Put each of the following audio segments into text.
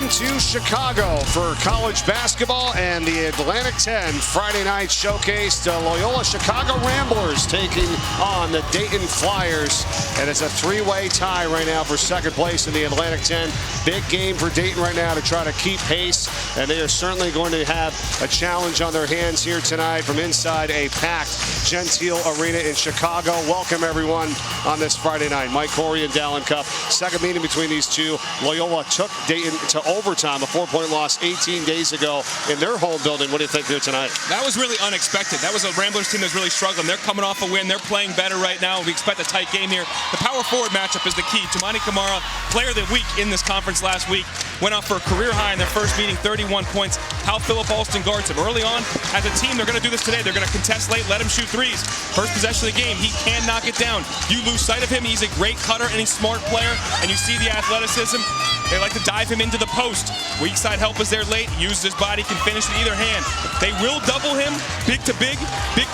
Welcome to Chicago for college basketball and the Atlantic 10 Friday night showcase. The Loyola Chicago Ramblers taking on the Dayton Flyers. And it's a three-way tie right now for second place in the Atlantic 10. Big game for Dayton right now to try to keep pace. And they are certainly going to have a challenge on their hands here tonight from inside a packed Gentile Arena in Chicago. Welcome, everyone, on this Friday night. Mike Corey and Dallin Cup. Second meeting between these two. Loyola took Dayton to overtime, a 4-point loss 18 days ago in their home building. What do you think here tonight? That was really unexpected. That was a Ramblers team that's really struggling. They're coming off a win. They're playing better right now. We expect a tight game here. The power forward matchup is the key. Toumani Camara, player of the week in this conference last week, went out for a career high in their first meeting, 31 points. How Philip Alston guards him. Early on, as a team, they're going to do this today. They're going to contest late, let him shoot threes. First possession of the game, he can knock it down. You lose sight of him. He's a great cutter and he's a smart player, and you see the athleticism. They like to dive him into the post. Weak side help is there late. Uses his body, can finish with either hand. They will double him, big to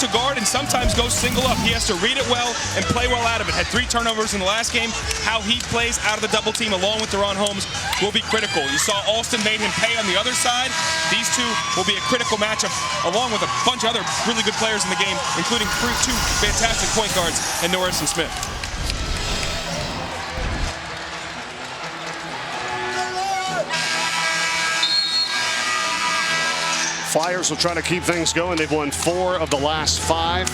guard, and sometimes go single up. He has to read it well and play well out of it. Had 3 turnovers in the last game. How he plays out of the double team along with Deron Holmes will be critical. You saw Alston made him pay on the other side. These two will be a critical matchup along with a bunch of other really good players in the game, including 2 fantastic point guards in Norris and Smith. Flyers will try to keep things going. They've won 4 of the last 5.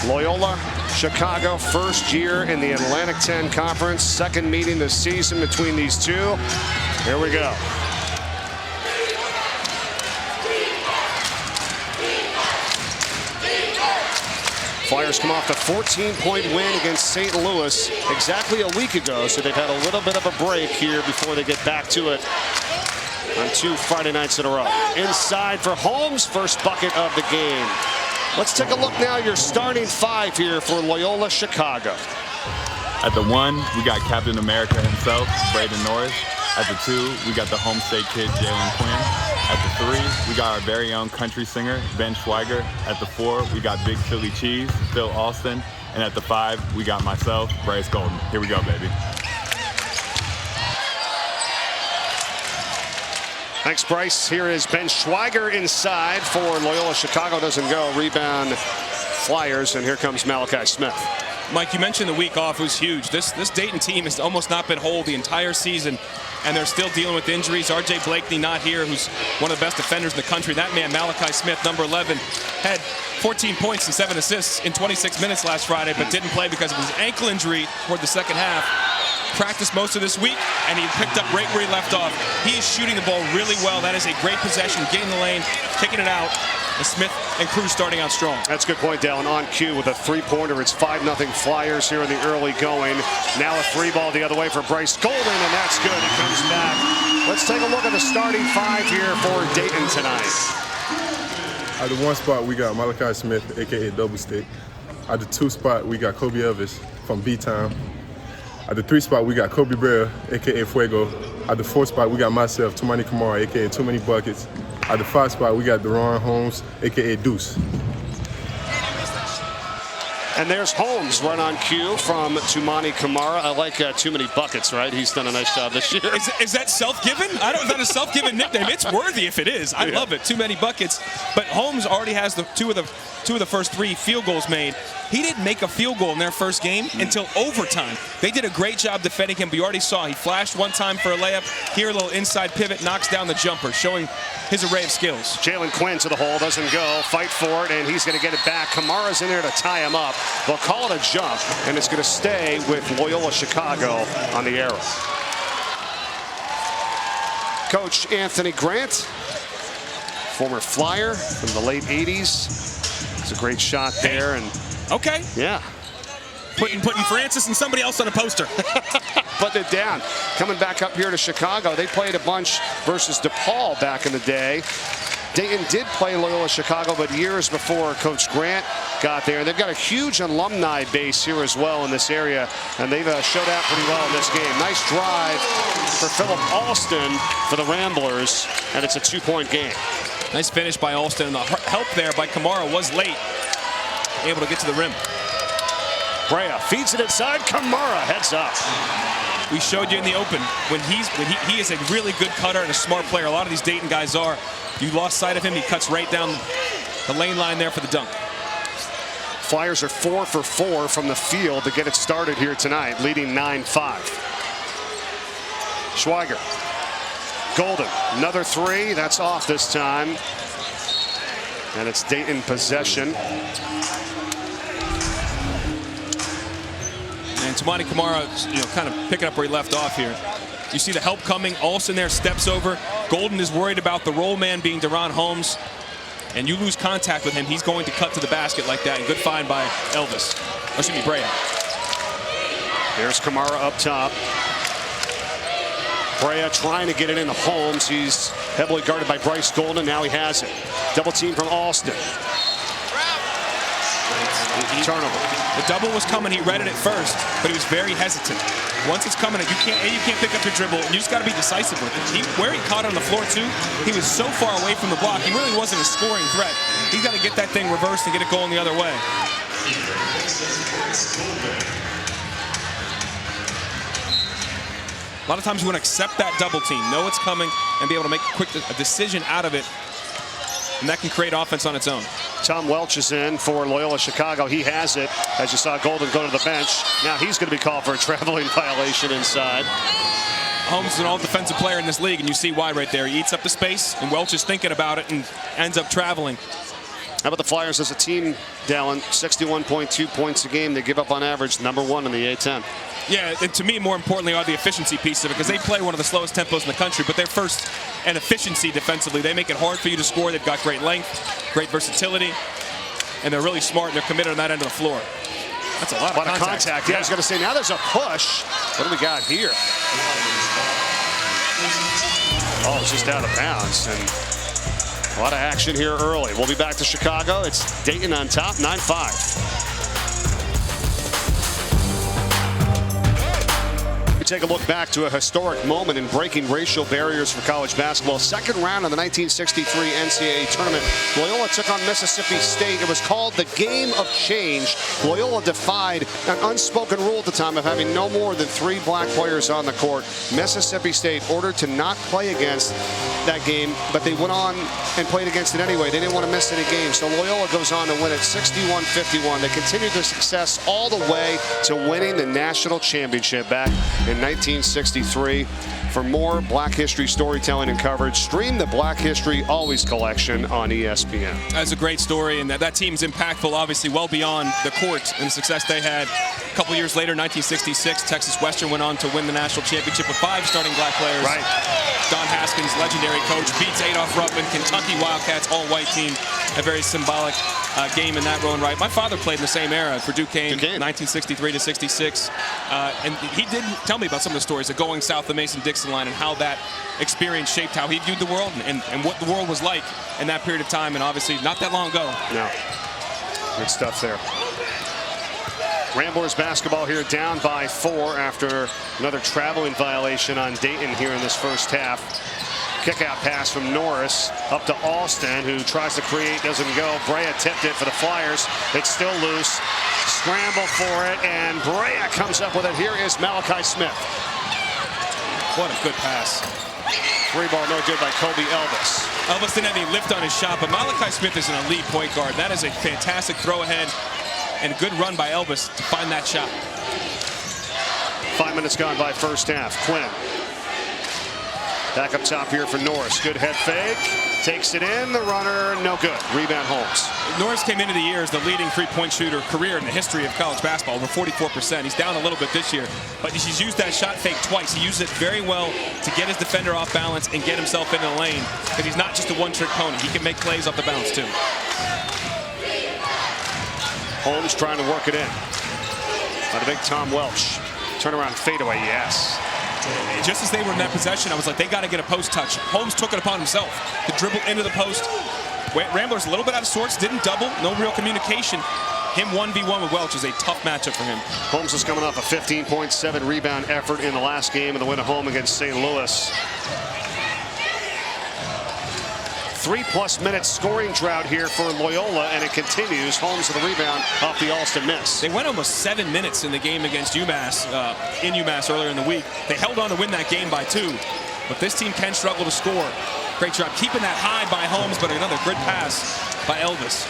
Loyola, Chicago, first year in the Atlantic 10 Conference. Second meeting this season between these two. Here we go. Flyers come off the 14-point win against St. Louis exactly a week ago, so they've had a little bit of a break here before they get back to it on 2 Friday nights in a row. Inside for Holmes, first bucket of the game. Let's take a look now, your starting 5 here for Loyola Chicago. At the 1, we got Captain America himself, Braden Norris. At the 2, we got the home state kid, Jalen Quinn. At the 3, we got our very own country singer, Ben Schweiger. At the 4, we got Big Philly Cheese, Phil Alston. And at the 5, we got myself, Bryce Golden. Here we go, baby. Thanks, Bryce. Here is Ben Schweiger inside for Loyola Chicago. Doesn't go. Rebound Flyers, and here comes Malachi Smith. Mike, you mentioned the week off was huge. This Dayton team has almost not been whole the entire season, and they're still dealing with injuries. R.J. Blakeney not here, who's one of the best defenders in the country. That man, Malachi Smith, number 11, had 14 points and 7 assists in 26 minutes last Friday, but didn't play because of his ankle injury toward the second half. Practiced most of this week, and he picked up right where he left off. He is shooting the ball really well. That is a great possession, getting the lane, kicking it out. And Smith and Cruz starting out strong. That's a good point, Dallin. On cue with a 3-pointer. It's 5-0 Flyers here in the early going. Now a 3-ball the other way for Bryce Golden, and that's good. He comes back. Let's take a look at the starting 5 here for Dayton tonight. At the 1 spot, we got Malachi Smith, a.k.a. Double Stick. At the 2 spot, we got Kobe Elvis from B-Town. At the 3 spot, we got Kobe Brea, a.k.a. Fuego. At the 4 spot, we got myself, Toumani Camara, a.k.a. Too Many Buckets. At the 5 spot, we got Deron Holmes, a.k.a. Deuce. And there's Holmes right on cue from Toumani Camara. I like Too Many Buckets, right? He's done a nice job this year. Is that self-given? I don't know if that's a self-given nickname. It's worthy if it is. I love it. Too Many Buckets. But Holmes already has the two of the first 3 field goals made. He didn't make a field goal in their first game until overtime. They did a great job defending him, but you already saw he flashed one time for a layup. Here, a little inside pivot, knocks down the jumper, showing his array of skills. Jalen Quinn to the hole, doesn't go. Fight for it, and he's going to get it back. Camara's in there to tie him up. They'll call it a jump, and it's going to stay with Loyola Chicago on the arrow. Coach Anthony Grant, former Flyer from the late 80s. It's a great shot there, and okay. Yeah. Putting Francis and somebody else on a poster. Putting it down. Coming back up here to Chicago. They played a bunch versus DePaul back in the day. Dayton did play Loyola Chicago, but years before Coach Grant got there. They've got a huge alumni base here as well in this area, and they've showed out pretty well in this game. Nice drive for Philip Alston for the Ramblers, and it's a 2-point game. Nice finish by Alston, and the help there by Camara was late. Able to get to the rim. Brea feeds it inside. Camara heads up. we showed you in the open, when he is a really good cutter and a smart player. A lot of these Dayton guys are. You lost sight of him. He cuts right down the lane line there for the dunk. Flyers are 4 for 4 from the field to get it started here tonight, leading 9-5. Schweiger. Golden. Another three. That's off this time. And it's Dayton possession. And Toumani Camara, kind of picking up where he left off here. You see the help coming. Alston there steps over. Golden is worried about the roll man being Deron Holmes. And you lose contact with him, he's going to cut to the basket like that. And good find by Elvis. Or excuse me, Brea. There's Camara up top. Brea trying to get it into Holmes. He's heavily guarded by Bryce Golden. Now he has it. Double team from Alston. Turnover. The double was coming. He read it at first, but he was very hesitant. Once it's coming, you can't pick up your dribble, and you just got to be decisive with it. Where he caught it on the floor too, he was so far away from the block. He really wasn't a scoring threat. He's got to get that thing reversed and get it going the other way. A lot of times you want to accept that double team, know it's coming, and be able to make a decision out of it, and that can create offense on its own. Tom Welch is in for Loyola Chicago. He has it. As you saw Golden go to the bench. Now he's going to be called for a traveling violation inside. Holmes is an all-defensive player in this league, and you see why right there. He eats up the space, and Welch is thinking about it and ends up traveling. How about the Flyers as a team, Dallin? 61.2 points a game. They give up on average, #1 in the A-10. Yeah, and to me, more importantly, are the efficiency piece of it, because they play one of the slowest tempos in the country, but they're first in efficiency defensively. They make it hard for you to score. They've got great length, great versatility, and they're really smart, and they're committed on that end of the floor. That's a lot of contact. Yeah, I was going to say, now there's a push. What do we got here? Oh, it's just out of bounds, and a lot of action here early. We'll be back to Chicago. It's Dayton on top, 9-5. Take a look back to a historic moment in breaking racial barriers for college basketball. Second round of the 1963 NCAA tournament, Loyola took on Mississippi State. It was called the Game of Change. Loyola defied an unspoken rule at the time of having no more than 3 black players on the court. Mississippi State ordered to not play against that game, but they went on and played against it anyway. They didn't want to miss any games, so Loyola goes on to win it 61-51. They continued their success all the way to winning the national championship back in 1963. For more Black History storytelling and coverage, stream the Black History Always collection on ESPN. That's a great story, and that team's impactful, obviously, well beyond the court and the success they had. A couple years later, 1966, Texas Western went on to win the national championship with 5 starting black players. Right. Don Haskins, legendary coach, beats Adolph Ruppin, Kentucky Wildcats, all-white team. A very symbolic game in that row and right. My father played in the same era for Duquesne. 1963 to 66. And he did tell me about some of the stories of going south the Mason-Dixon line and how that experience shaped how he viewed the world and what the world was like in that period of time, and obviously not that long ago. No. Good stuff there. Ramblers basketball here down by 4 after another traveling violation on Dayton here in this first half. Kick-out pass from Norris up to Alston, who tries to create, doesn't go. Brea tipped it for the Flyers. It's still loose. Scramble for it, and Brea comes up with it. Here is Malachi Smith. What a good pass. 3-ball no good by Kobe Elvis. Elvis didn't have any lift on his shot, but Malachi Smith is an elite point guard. That is a fantastic throw ahead and a good run by Elvis to find that shot. 5 minutes gone by first half. Quinn. Back up top here for Norris. Good head fake. Takes it in. The runner, no good. Rebound Holmes. Norris came into the year as the leading three-point shooter career in the history of college basketball, over 44%. He's down a little bit this year, but he's used that shot fake twice. He used it very well to get his defender off balance and get himself into the lane, because he's not just a one-trick pony. He can make plays off the bounce, too. Holmes trying to work it in. By the big Tom Welch. Turnaround fadeaway, yes. Just as they were in that possession, I was like, they got to get a post touch. Holmes took it upon himself to dribble into the post. Ramblers a little bit out of sorts, didn't double, no real communication. Him 1v1 with Welch is a tough matchup for him. Holmes is coming off a 15.7 rebound effort in the last game of the win at home against St. Louis. 3+ minute scoring drought here for Loyola, and it continues. Holmes with the rebound off the Alston miss. They went almost 7 minutes in the game against UMass, in UMass earlier in the week. They held on to win that game by 2, but this team can struggle to score. Great job keeping that high by Holmes, but another good pass by Elvis.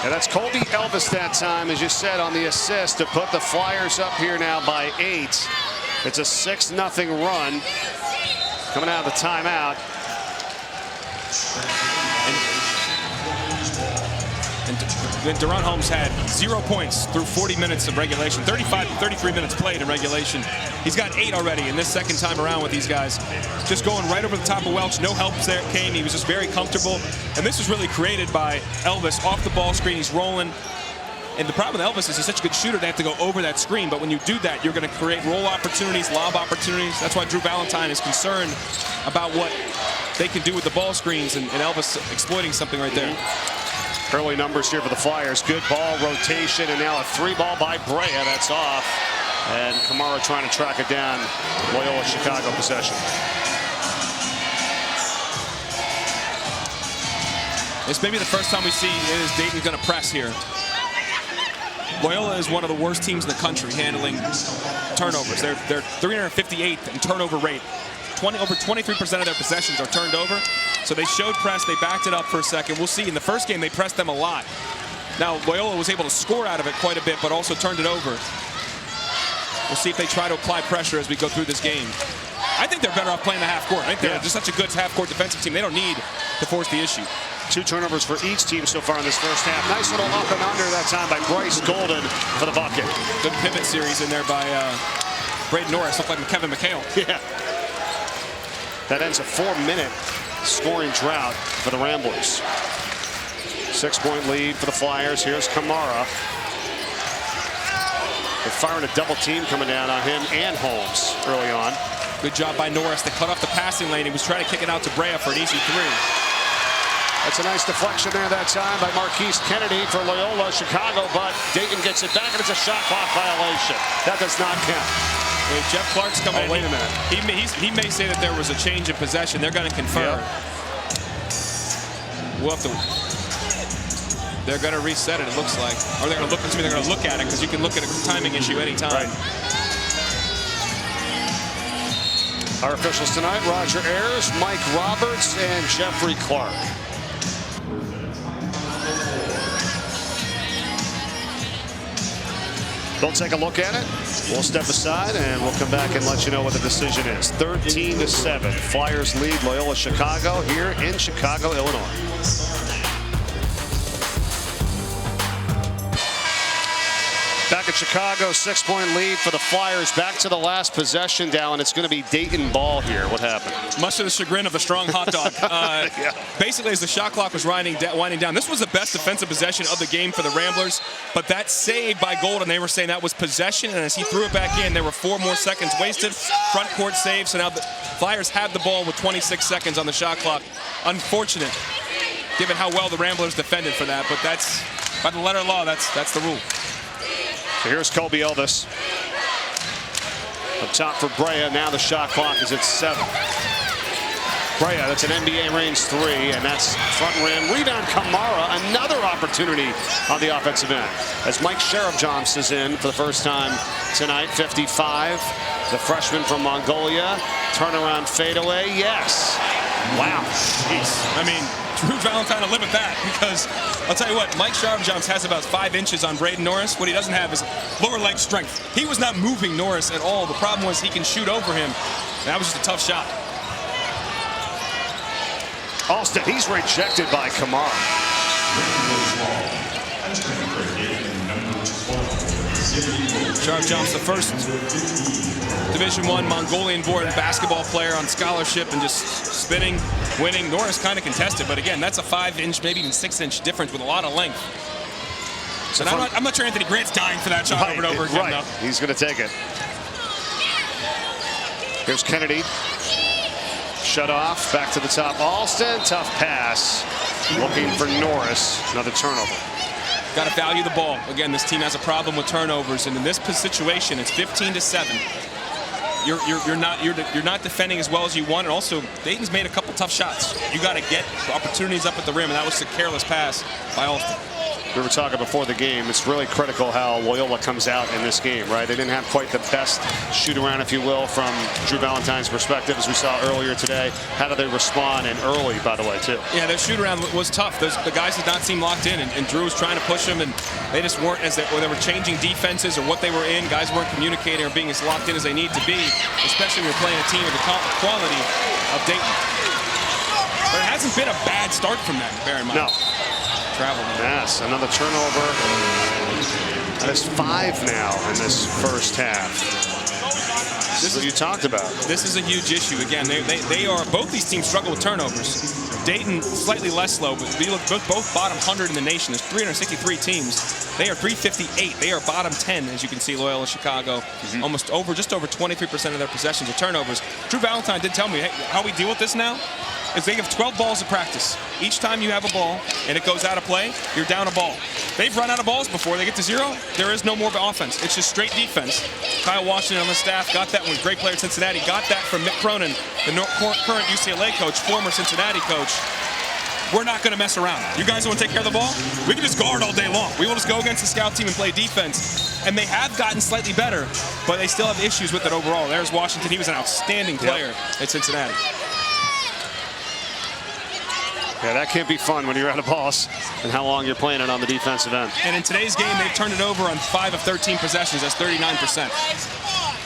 And that's Colby Elvis that time, as you said, on the assist to put the Flyers up here now by 8. It's a 6-0 run coming out of the timeout. And Durant Holmes had 0 points through 40 minutes of regulation, 33 minutes played in regulation. He's got 8 already in this second time around with these guys. Just going right over the top of Welch. No help there came. He was just very comfortable. And this was really created by Elvis off the ball screen. He's rolling. And the problem with Elvis is he's such a good shooter, they have to go over that screen. But when you do that, you're going to create roll opportunities, lob opportunities. That's why Drew Valentine is concerned about what they can do with the ball screens, and Elvis exploiting something right there. Early numbers here for the Flyers. Good ball rotation, and now a 3-ball by Brea. That's off. And Kamara trying to track it down. Loyola Chicago possession. This may be the first time we see is Dayton's going to press here. Loyola is one of the worst teams in the country handling turnovers. They're 358th in turnover rate. Over 23% of their possessions are turned over. So they showed press, they backed it up for a second. We'll see. In the first game, they pressed them a lot. Now, Loyola was able to score out of it quite a bit, but also turned it over. We'll see if they try to apply pressure as we go through this game. I think they're better off playing the half court. I think they're just such a good half-court defensive team. They don't need to force the issue. 2 turnovers for each team so far in this first half. Nice little up and under that time by Bryce Golden for the bucket. Good pivot series in there by Braden Norris. Looked like Kevin McHale. Yeah. That ends a 4-minute scoring drought for the Ramblers. 6-point lead for the Flyers. Here's Kamara. They're firing a double team coming down on him and Holmes early on. Good job by Norris to cut off the passing lane. He was trying to kick it out to Brea for an easy 3. That's a nice deflection there that time by Marquise Kennedy for Loyola Chicago, but Dayton gets it back, and it's a shot clock violation. That does not count. Wait, Jeff Clark's coming in. Wait a minute. He may say that there was a change in possession. They're going to confirm. We'll have to. They're going to reset it, it looks like. Or they're going to look. They're going to look at it, because you can look at a timing issue anytime. Right. Our officials tonight: Roger Ayers, Mike Roberts, and Jeffrey Clark. They'll take a look at it. We'll step aside and we'll come back and let you know what the decision is. 13-7. Flyers lead Loyola Chicago here in Chicago, Illinois. Back at Chicago, 6-point lead for the Flyers. Back to the last possession, Dallin. It's going to be Dayton ball here. What happened? Much to the chagrin of a strong hot dog. Basically, as the shot clock was winding down, this was the best defensive possession of the game for the Ramblers. But that save by Golden, they were saying that was possession. And as he threw it back in, there were 4 more seconds wasted. Front court save. So now the Flyers have the ball with 26 seconds on the shot clock. Unfortunate, given how well the Ramblers defended for that. But that's, by the letter of law, that's the rule. So here's Colby Elvis. Up top for Brea. Now the shot clock is at 7. Brea, that's an NBA range 3, and that's front rim. Rebound Kamara, another opportunity on the offensive end. As Mike Sherab-Johns is in for the first time tonight, 55. The freshman from Mongolia. Turnaround fadeaway, yes. Wow. Jeez. I mean, Drew Valentine will live with that, because I'll tell you what, Mike Sherab-Johns has about 5 inches on Braden Norris. What he doesn't have is lower leg strength. He was not moving Norris at all. The problem was he can shoot over him. That was just a tough shot. Alston, he's rejected by Kamara. Sherab-Johns, the first Division I Mongolian-born basketball player on scholarship, and just spinning, winning. Norris kind of contested, but again, that's a 5-inch, maybe even 6-inch difference with a lot of length. So I'm not sure Anthony Grant's dying for that shot over and over again. Though. He's going to take it. Here's Kennedy. Shut off, back to the top. Alston, tough pass. Looking for Norris, another turnover. Got to value the ball. Again, this team has a problem with turnovers, and in this situation, it's 15-7. you're not defending as well as you want, and also Dayton's made a couple tough shots. You got to get opportunities up at the rim, and that was a careless pass by Alston. We were talking before the game, it's really critical how Loyola comes out in this game, right? They didn't have quite the best shoot-around, if you will, from Drew Valentine's perspective, as we saw earlier today. How do they respond, and early, by the way, too? Yeah, their shoot-around was tough. The guys did not seem locked in, and Drew was trying to push them, and they just weren't, when they were changing defenses or what they were in, guys weren't communicating or being as locked in as they need to be, especially when you're playing a team with the quality of Dayton. But it hasn't been a bad start from them, bear in mind. No. Travel. Yes, another turnover. That is 5 now in this first half. This is what you talked about. This is a huge issue. Again, they are, both these teams struggle with turnovers. Dayton slightly less slow, but we look both bottom 100 in the nation. There's 363 teams. They are 358. They are bottom 10, as you can see. Loyola, Chicago, just over 23% of their possessions are turnovers. Drew Valentine did tell me, hey, how we deal with this now is they have 12 balls of practice. Each time you have a ball and it goes out of play, you're down a ball. They've run out of balls before. They get to 0, there is no more offense. It's just straight defense. Kyle Washington on the staff got that one. Great player at Cincinnati. Got that from Mick Cronin, the current UCLA coach, former Cincinnati coach. We're not going to mess around. You guys want to take care of the ball? We can just guard all day long. We will just go against the scout team and play defense. And they have gotten slightly better, but they still have issues with it overall. There's Washington. He was an outstanding player at Cincinnati. Yeah, that can't be fun when you're out of balls and how long you're playing it on the defensive end. And in today's game, they've turned it over on 5 of 13 possessions. That's 39%.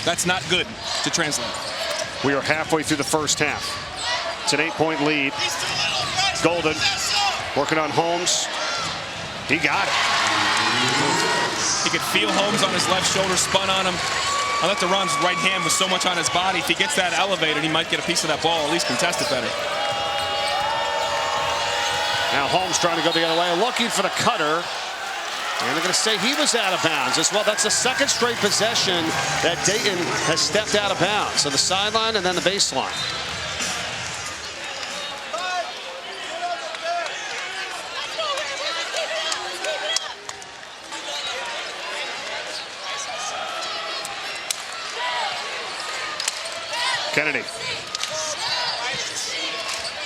That's not good to translate. We are halfway through the first half. It's an 8-point lead. Golden working on Holmes. He got it. He could feel Holmes on his left shoulder, spun on him. I thought Deron's right hand was so much on his body. If he gets that elevated, he might get a piece of that ball, at least contest it better. Now Holmes trying to go the other way, looking for the cutter. And they're going to say he was out of bounds as well. That's the second straight possession that Dayton has stepped out of bounds. So the sideline and then the baseline. Kennedy.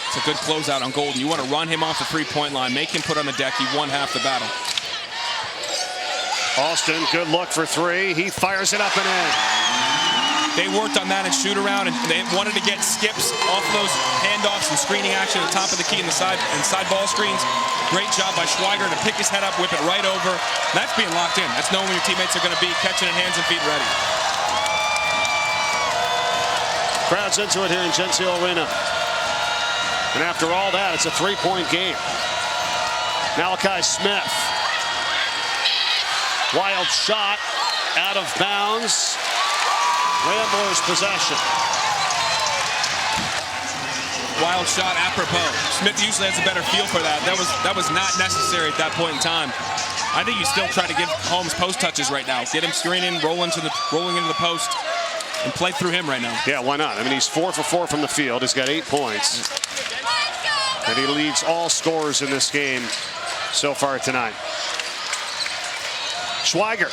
It's a good closeout on Golden. You want to run him off the three-point line, make him put on the deck. He won half the battle. Austin, good look for 3. He fires it up and in. They worked on that and shoot around, and they wanted to get skips off those handoffs and screening action at the top of the key and side ball screens. Great job by Schweiger to pick his head up, whip it right over. That's being locked in. That's knowing where your teammates are going to be, catching it hands and feet ready. Crowd's into it here in Gentile Arena. And after all that, it's a 3-point game. Malachi Smith. Wild shot, out of bounds. Ramblers possession. Wild shot apropos. Smith usually has a better feel for that. That was not necessary at that point in time. I think you still try to give Holmes post touches right now. Get him screening, rolling into the post, and play through him right now. Yeah, why not? I mean, he's 4 for 4 from the field. He's got 8 points. And he leads all scorers in this game so far tonight. Schweiger.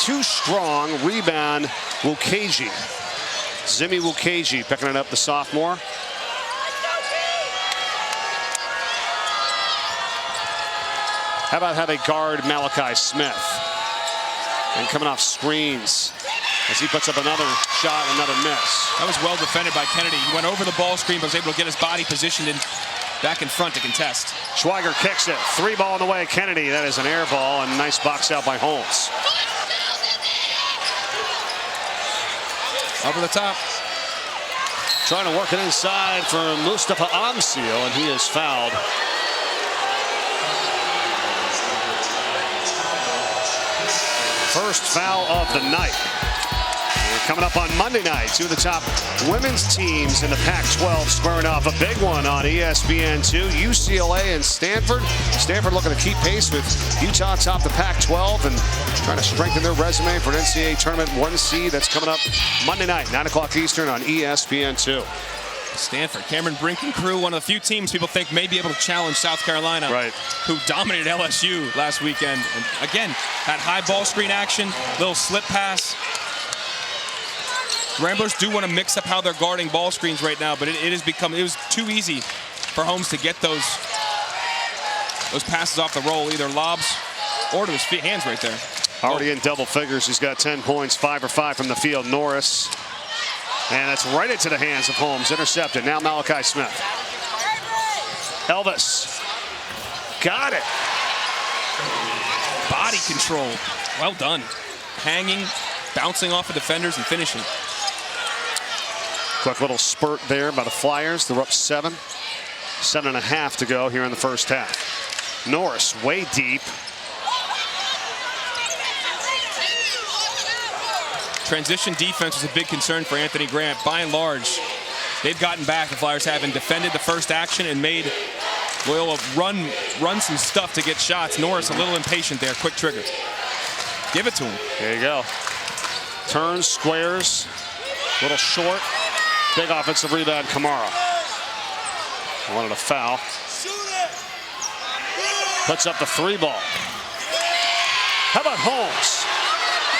Too strong. Rebound, Wukeji. Zimi Wukeji picking it up, the sophomore. How about how they guard Malachi Smith? And coming off screens as he puts up another shot, another miss. That was well defended by Kennedy. He went over the ball screen, but was able to get his body positioned back in front to contest. Schweiger kicks it. 3 ball in the way. Kennedy, that is an air ball, and nice box out by Holmes. Over the top. Trying to work it inside for Mustafa Amsil, and he is fouled. First foul of the night. And coming up on Monday night, 2 of the top women's teams in the Pac-12 squaring off. A big one on ESPN2, UCLA and Stanford. Stanford looking to keep pace with Utah atop the Pac-12 and trying to strengthen their resume for an NCAA tournament 1 seed. That's coming up Monday night, 9 o'clock Eastern on ESPN2. Stanford, Cameron Brink and crew, one of the few teams people think may be able to challenge South Carolina, right, who dominated LSU last weekend. And again, had high ball screen action, little slip pass. Ramblers do want to mix up how they're guarding ball screens right now, but it was too easy for Holmes to get those passes off the roll, either lobs or to his hands right there. Already in double figures. He's got 10 points, 5 for 5 from the field. Norris. And that's right into the hands of Holmes. Intercepted. Now Malachi Smith. Elvis. Got it. Body control. Well done. Hanging, bouncing off of defenders, and finishing. Quick little spurt there by the Flyers. They're up 7. 7.5 to go here in the first half. Norris way deep. Transition defense was a big concern for Anthony Grant. By and large, they've gotten back. The Flyers haven't defended the first action and made Loyola run some stuff to get shots. Norris a little impatient there. Quick trigger. Give it to him. There you go. Turns, squares, little short. Big offensive rebound, Kamara. Wanted a foul. Puts up the 3 ball. How about Holmes?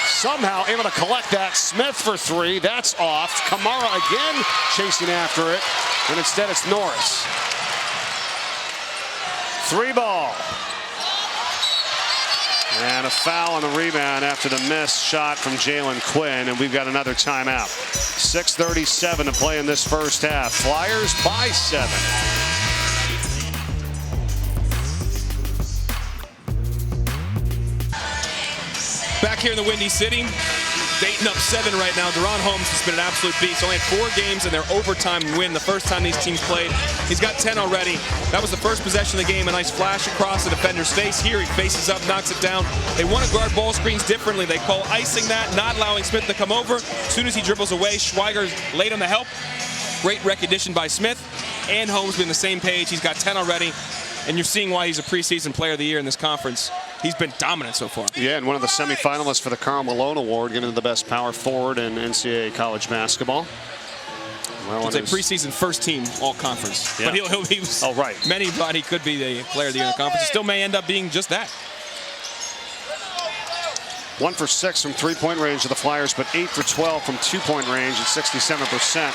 Somehow able to collect that. Smith for 3. That's off. Kamara again chasing after it. And instead it's Norris. 3 ball. And a foul on the rebound after the missed shot from Jalen Quinn. And we've got another timeout. 6:37 to play in this first half. Flyers by 7. Back here in the Windy City, Dayton up 7 right now. Deron Holmes has been an absolute beast. Only had 4 games in their overtime win the first time these teams played. He's got 10 already. That was the first possession of the game. A nice flash across the defender's face. Here he faces up, knocks it down. They want to guard ball screens differently. They call icing that, not allowing Smith to come over. As soon as he dribbles away, Schweiger's late on the help. Great recognition by Smith. And Holmes been the same page. He's got 10 already. And you're seeing why he's a preseason player of the year in this conference. He's been dominant so far. Yeah, and one of the semifinalists for the Karl Malone Award, given the best power forward in NCAA college basketball. Well, it's a preseason first team all conference. Yeah. But he'll be many thought he could be the player of the year in the conference. He still may end up being just that. 1 for 6 from 3-point range of the Flyers, but 8 for 12 from 2-point range at 67%.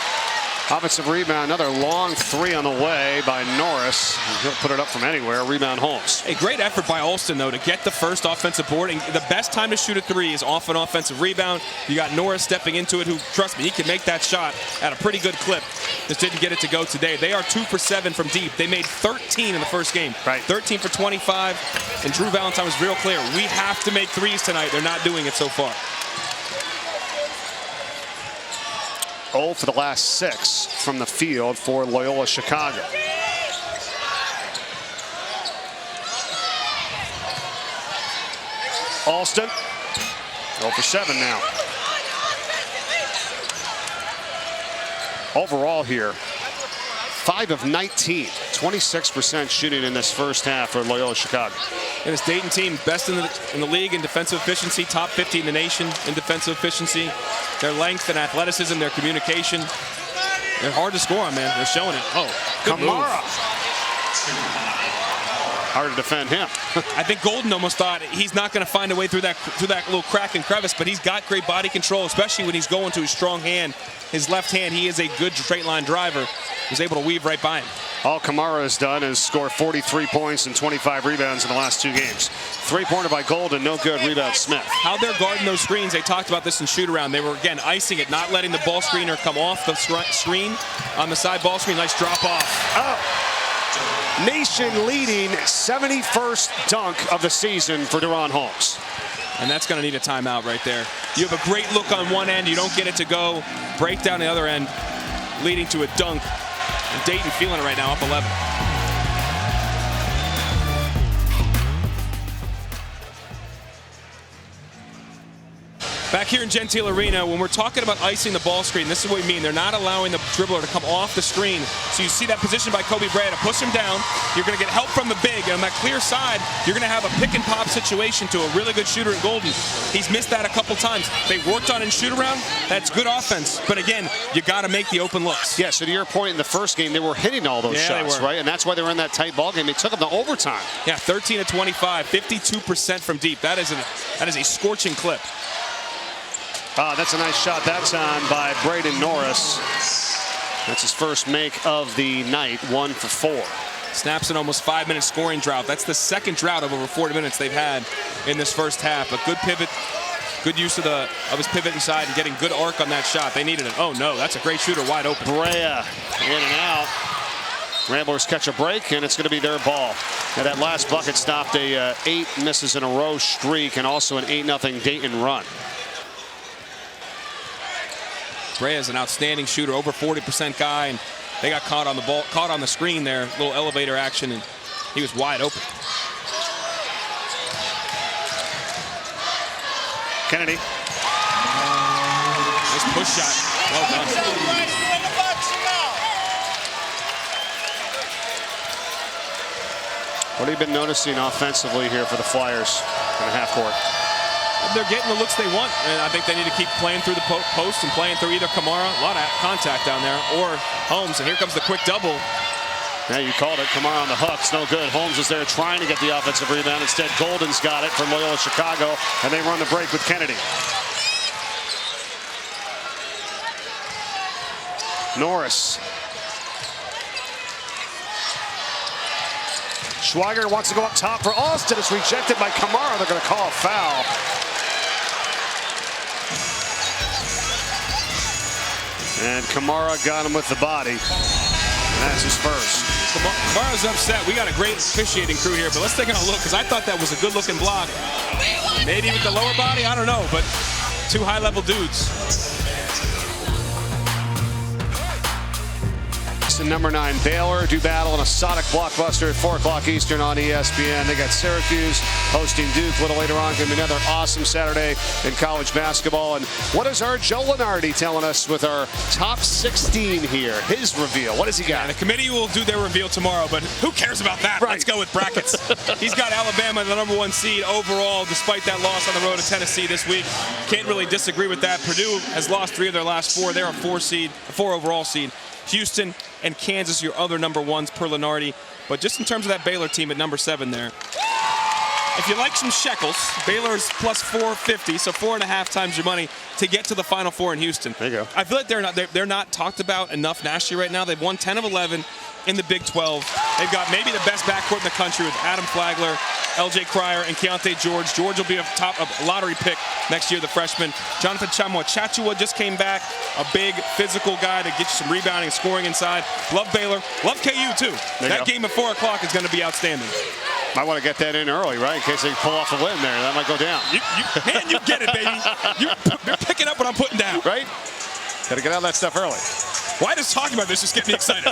Offensive rebound, another long 3 on the way by Norris. He'll put it up from anywhere. Rebound Holmes. A great effort by Alston, though, to get the first offensive board. And the best time to shoot a 3 is off an offensive rebound. You got Norris stepping into it, who, trust me, he can make that shot at a pretty good clip. Just didn't get it to go today. They are 2 for 7 from deep. They made 13 in the first game. Right. 13 for 25. And Drew Valentine was real clear. We have to make 3s tonight. They're not doing it so far. 0 for the last 6 from the field for Loyola Chicago. Alston, 0 for 7 now. Overall here, 5 of 19, 26% shooting in this first half for Loyola Chicago. And this Dayton team, best in the league in defensive efficiency, top 50 in the nation in defensive efficiency. Their length and athleticism, their communication. They're hard to score on, man. They're showing it. Oh, Kamara. Hard to defend him. I think Golden almost thought he's not going to find a way through that little crack and crevice, but he's got great body control, especially when he's going to his strong hand. His left hand, he is a good straight line driver. He's able to weave right by him. All Kamara has done is score 43 points and 25 rebounds in the last 2 games. 3-pointer by Golden, no good. Rebound Smith. How they're guarding those screens, they talked about this in shoot-around. They were, again, icing it, not letting the ball screener come off the screen on the side ball screen. Nice drop-off. Oh. Nation-leading 71st dunk of the season for Deron Holmes. And that's going to need a timeout right there. You have a great look on one end. You don't get it to go. Break down the other end, leading to a dunk. And Dayton feeling it right now, up 11. Back here in Gentile Arena, when we're talking about icing the ball screen, this is what we mean. They're not allowing the dribbler to come off the screen. So you see that position by Kobe Bryant to push him down. You're going to get help from the big. And on that clear side, you're going to have a pick and pop situation to a really good shooter in Golden. He's missed that a couple times. They worked on in shoot around. That's good offense. But again, you got to make the open looks. Yeah, so to your point, in the first game, they were hitting all those shots, right? And that's why they were in that tight ball game. They took them to overtime. Yeah, 13 of 25, 52% from deep. That is a scorching clip. That's a nice shot that time by Braden Norris. That's his first make of the night, 1 for 4. Snaps an almost 5-minute scoring drought. That's the second drought of over 40 minutes they've had in this first half. A good pivot, good use of his pivot inside and getting good arc on that shot. They needed it. Oh no, that's a great shooter wide open. Brea in and out. Ramblers catch a break, and it's going to be their ball. Now that last bucket stopped a 8 misses in a row streak and also an 8-0 Dayton run. Brea is an outstanding shooter, over 40% guy, and they got caught on the ball, caught on the screen there, little elevator action, and he was wide open. Kennedy. Nice push shot. Well done. What have you been noticing offensively here for the Flyers in the half court? They're getting the looks they want, and I think they need to keep playing through the post and playing through either Kamara, a lot of contact down there, or Holmes. And here comes the quick double. Yeah, you called it. Kamara on the hook. It's no good. Holmes is there trying to get the offensive rebound. Instead, Golden's got it from Loyola Chicago, and they run the break with Kennedy. Norris. Schweiger wants to go up top for Austin. It's rejected by Kamara. They're going to call a foul. And Kamara got him with the body. That's his first. Kamara's upset. We got a great officiating crew here, but let's take a look, because I thought that was a good-looking block. Maybe with the lower body, I don't know, but two high-level dudes. Number 9 Baylor do battle in a Sonic blockbuster at 4 o'clock Eastern on ESPN. They got Syracuse hosting Duke a little later on. Going to be another awesome Saturday in college basketball. And what is our Joe Lunardi telling us with our top 16 here? His reveal. What does he got? The committee will do their reveal tomorrow, but who cares about that? Right. Let's go with brackets. He's got Alabama the number 1 seed overall, despite that loss on the road to Tennessee this week. Can't really disagree with that. Purdue has lost 3 of their last 4. They're a 4 overall seed. Houston and Kansas, your other number 1s per Lunardi. But just in terms of that Baylor team at number 7 there, if you like some shekels, Baylor's plus 450, so 4.5 times your money to get to the Final Four in Houston. There you go. I feel like they're not talked about enough nationally right now. They've won 10 of 11 in the Big 12. They've got maybe the best backcourt in the country with Adam Flagler, L.J. Cryer, and Keontae George. George will be a lottery pick next year, the freshman. Jonathan Chachua just came back, a big physical guy to get you some rebounding and scoring inside. Love Baylor. Love KU, too. That game at 4 o'clock is going to be outstanding. Might want to get that in early, right? In case they pull off a win there. That might go down. Man, you get it, baby. You're picking up what I'm putting down. Right? Got to get out that stuff early. Why does talking about this just get me excited?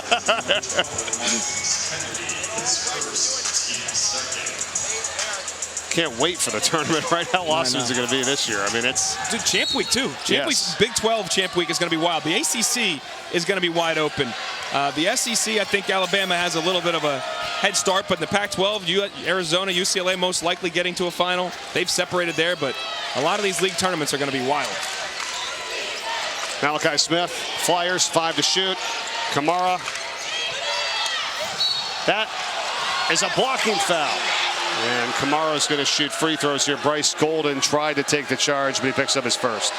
Can't wait for the tournament, right? How awesome is it going to be this year? I mean, it's... Dude, Champ Week, too. Champ Week, Big 12 Champ Week is going to be wild. The ACC is going to be wide open. The SEC, I think Alabama has a little bit of a head start, but in the Pac-12, Arizona, UCLA most likely getting to a final. They've separated there, but a lot of these league tournaments are going to be wild. Malachi Smith, Flyers, 5 to shoot. Kamara. That is a blocking foul. And Kamara's going to shoot free throws here. Bryce Golden tried to take the charge, but he picks up his first.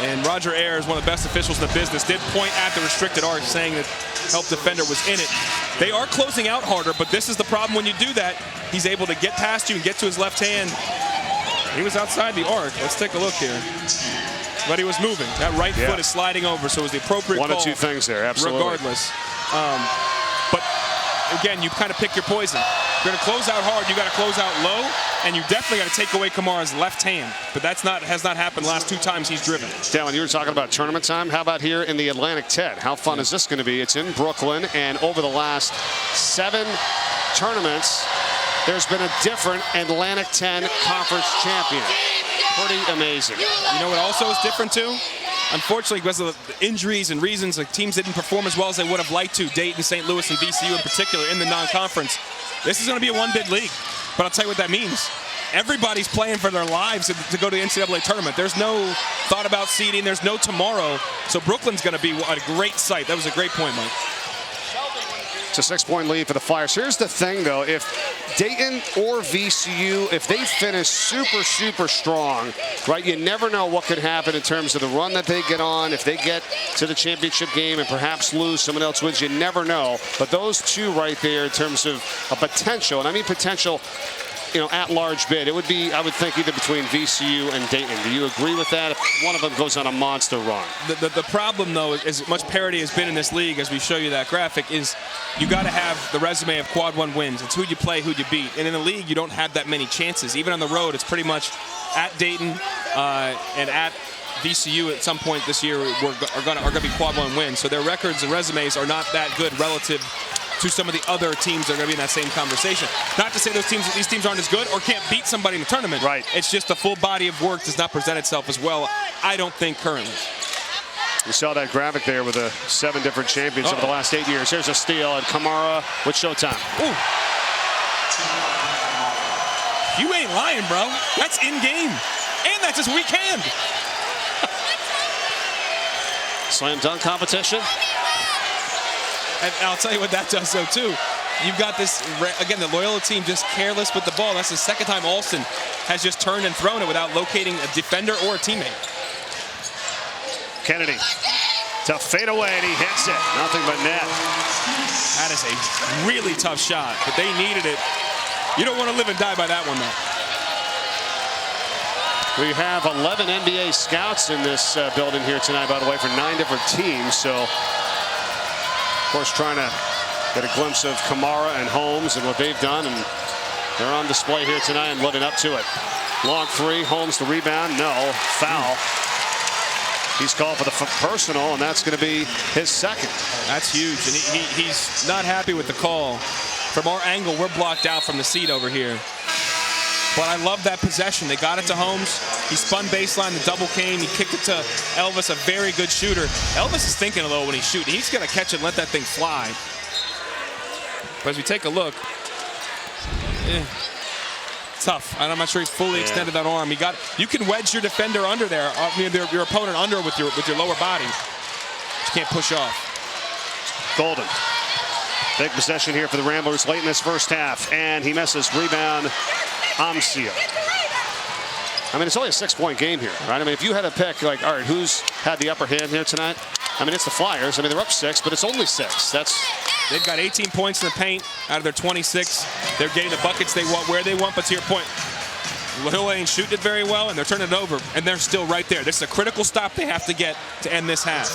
And Roger Ayers, one of the best officials in the business, did point at the restricted arc, saying that help defender was in it. They are closing out harder, but this is the problem when you do that. He's able to get past you and get to his left hand. He was outside the arc. Let's take a look here. But he was moving. That right foot is sliding over, so it was the appropriate call. One of two things there, absolutely. Regardless. But again, you kind of pick your poison. If you're going to close out hard, you got to close out low, and you definitely got to take away Kamara's left hand. But has not happened the last 2 times he's driven. Dallin, you were talking about tournament time. How about here in the Atlantic 10? How fun is this going to be? It's in Brooklyn, and over the last 7 tournaments, there's been a different Atlantic 10 conference champion. Pretty amazing. You know what also is different too? Unfortunately, because of the injuries and reasons, like teams didn't perform as well as they would have liked to. Dayton, St. Louis, and VCU in particular in the non-conference. This is going to be a one-bid league. But I'll tell you what that means. Everybody's playing for their lives to go to the NCAA tournament. There's no thought about seeding. There's no tomorrow. So Brooklyn's going to be a great site. That was a great point, Mike. It's a 6-point lead for the Flyers. Here's the thing, though. If Dayton or VCU, if they finish super, super strong, right, you never know what could happen in terms of the run that they get on. If they get to the championship game and perhaps lose, someone else wins, you never know. But those two right there in terms of a potential, and I mean potential, at-large bid, it would be, I would think, either between VCU and Dayton. Do you agree with that if one of them goes on a monster run? The problem, though, is as much parity has been in this league, as we show you that graphic, is you got to have the resume of quad 1 wins. It's who you play, who you beat. And in the league, you don't have that many chances. Even on the road, it's pretty much at Dayton and at VCU at some point this year are going to be quad 1 wins. So their records and resumes are not that good relative to some of the other teams that are going to be in that same conversation. Not to say these teams aren't as good or can't beat somebody in the tournament. Right. It's just the full body of work does not present itself as well, I don't think, currently. You saw that graphic there with the 7 different champions over the last 8 years. Here's a steal, and Kamara with showtime. Ooh. You ain't lying, bro. That's in-game. And that's his weak hand. Slam dunk competition. And I'll tell you what that does, though, too. You've got this, again, the Loyola team just careless with the ball. That's the second time Alston has just turned and thrown it without locating a defender or a teammate. Kennedy to fade away, and he hits it. Nothing but net. That is a really tough shot, but they needed it. You don't want to live and die by that one, though. We have 11 NBA scouts in this building here tonight, by the way, for 9 different teams. So, of course, trying to get a glimpse of Kamara and Holmes and what they've done, and they're on display here tonight and living up to it. Long 3, Holmes the rebound, no, foul. He's called for the personal, and that's going to be his second. That's huge, and he's not happy with the call. From our angle, we're blocked out from the seat over here. But I love that possession. They got it to Holmes. He spun baseline, the double came. He kicked it to Elvis, a very good shooter. Elvis is thinking a little when he's shooting. He's going to catch it and let that thing fly. But as we take a look, tough. I'm not sure he's fully extended that arm. You can wedge your defender under there, your opponent under with your lower body. You can't push off. Golden. Big possession here for the Ramblers late in this first half, and he misses. Rebound, Amcia. I mean, it's only a 6-point game here, right? I mean, if you had to pick, like, all right, who's had the upper hand here tonight? I mean, it's the Flyers. I mean, they're up 6, but it's only 6. They've got 18 points in the paint out of their 26. They're getting the buckets they want where they want, but to your point, Loyola ain't shooting it very well, and they're turning it over, and they're still right there. This is a critical stop they have to get to end this half.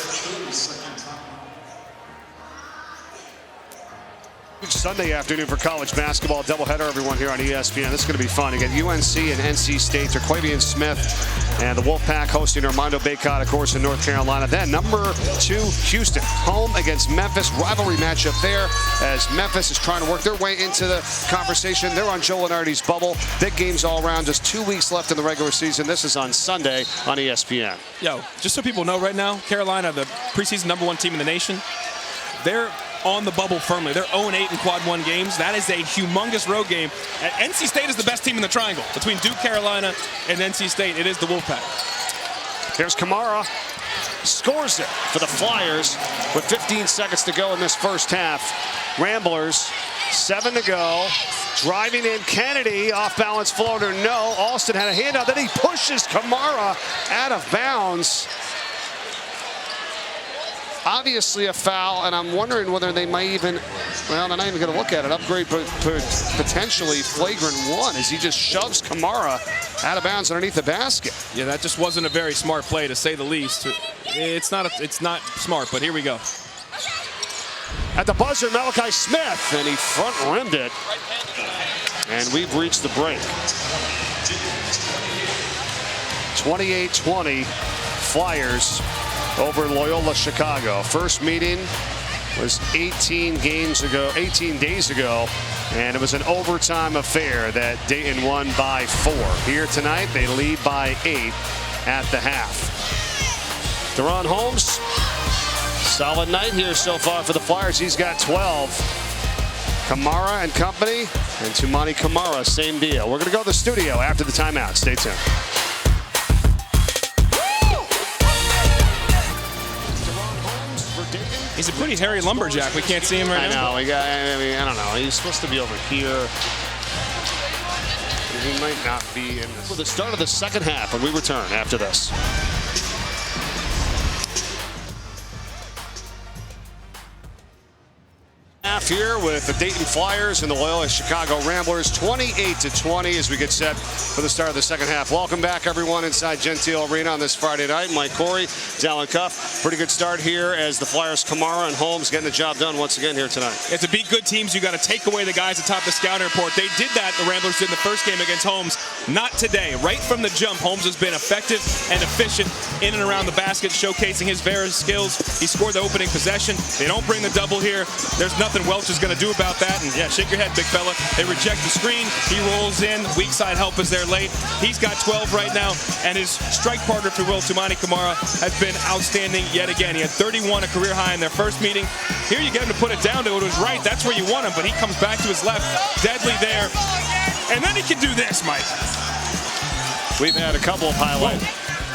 Sunday afternoon for college basketball doubleheader, everyone, here on ESPN. This is going to be fun. Again, UNC and NC State, Terquavian Smith and the Wolfpack hosting Armando Bacot, of course, in North Carolina. Then number 2, Houston, home against Memphis. Rivalry matchup there as Memphis is trying to work their way into the conversation. They're on Joe Lunardi's bubble. Big games all around. Just 2 weeks left in the regular season. This is on Sunday on ESPN. Yo, just so people know right now, Carolina, the preseason #1 team in the nation, they're on the bubble firmly. They're 0-8 in quad 1 games. That is a humongous road game. And NC State is the best team in the triangle. Between Duke, Carolina, and NC State, it is the Wolfpack. Here's Kamara. Scores it for the Flyers with 15 seconds to go in this first half. Ramblers, 7 to go. Driving in Kennedy, off-balance floater, no. Alston had a handout, then he pushes Kamara out of bounds. Obviously a foul, and I'm wondering whether they might even, well, they're not even going to look at it, upgrade potentially flagrant 1 as he just shoves Kamara out of bounds underneath the basket. Yeah, that just wasn't a very smart play, to say the least. It's not smart, but here we go. At the buzzer, Malachi Smith, and he front-rimmed it. And we've reached the break. 28-20, Flyers over Loyola Chicago. First meeting was 18 days ago, and it was an overtime affair that Dayton won by 4. Here tonight, they lead by 8 at the half. Deron Holmes, solid night here so far for the Flyers. He's got 12. Kamara and company, and Toumani Camara, same deal. We're going to go to the studio after the timeout. Stay tuned. He's a pretty hairy lumberjack. We can't see him right now. I don't know. He's supposed to be over here. He might not be in this. For the start of the second half when we return after this. Here with the Dayton Flyers and the Loyola Chicago Ramblers, 28-20 as we get set for the start of the second half. Welcome back, everyone, inside Gentile Arena on this Friday night. Mike Corey, Dallin Cuff. Pretty good start here as the Flyers, Kamara and Holmes, getting the job done once again here tonight. To beat good teams, you got to take away the guys atop the scouting report. They did that. The Ramblers did in the first game against Holmes. Not today. Right from the jump, Holmes has been effective and efficient in and around the basket, showcasing his various skills. He scored the opening possession. They don't bring the double here. There's nothing Welch is going to do about that. And yeah, shake your head, big fella. They reject the screen. He rolls in. Weak side help is there late. He's got 12 right now. And his strike partner, if you will, Tumani Kamara, has been outstanding yet again. He had 31, a career high in their first meeting. Here you get him to put it down to it was right. That's where you want him. But he comes back to his left. Deadly there. And then he can do this, Mike. We've had a couple of highlight